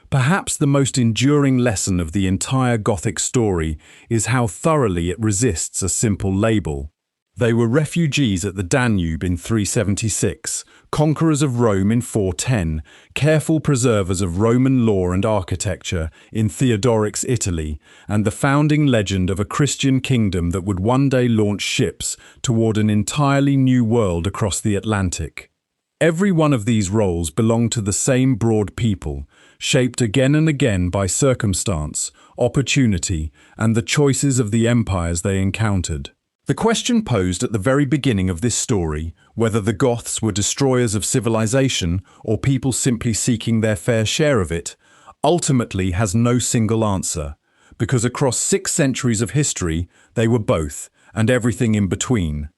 Perhaps the most enduring lesson of the entire Gothic story is how thoroughly it resists a simple label. They were refugees at the Danube in 376, conquerors of Rome in 410, careful preservers of Roman law and architecture in Theodoric's Italy, and the founding legend of a Christian kingdom that would one day launch ships toward an entirely new world across the Atlantic. Every one of these roles belonged to the same broad people, shaped again and again by circumstance, opportunity, and the choices of the empires they encountered. The question posed at the very beginning of this story, whether the Goths were destroyers of civilization or people simply seeking their fair share of it, ultimately has no single answer, because across 6 centuries of history, they were both, and everything in between.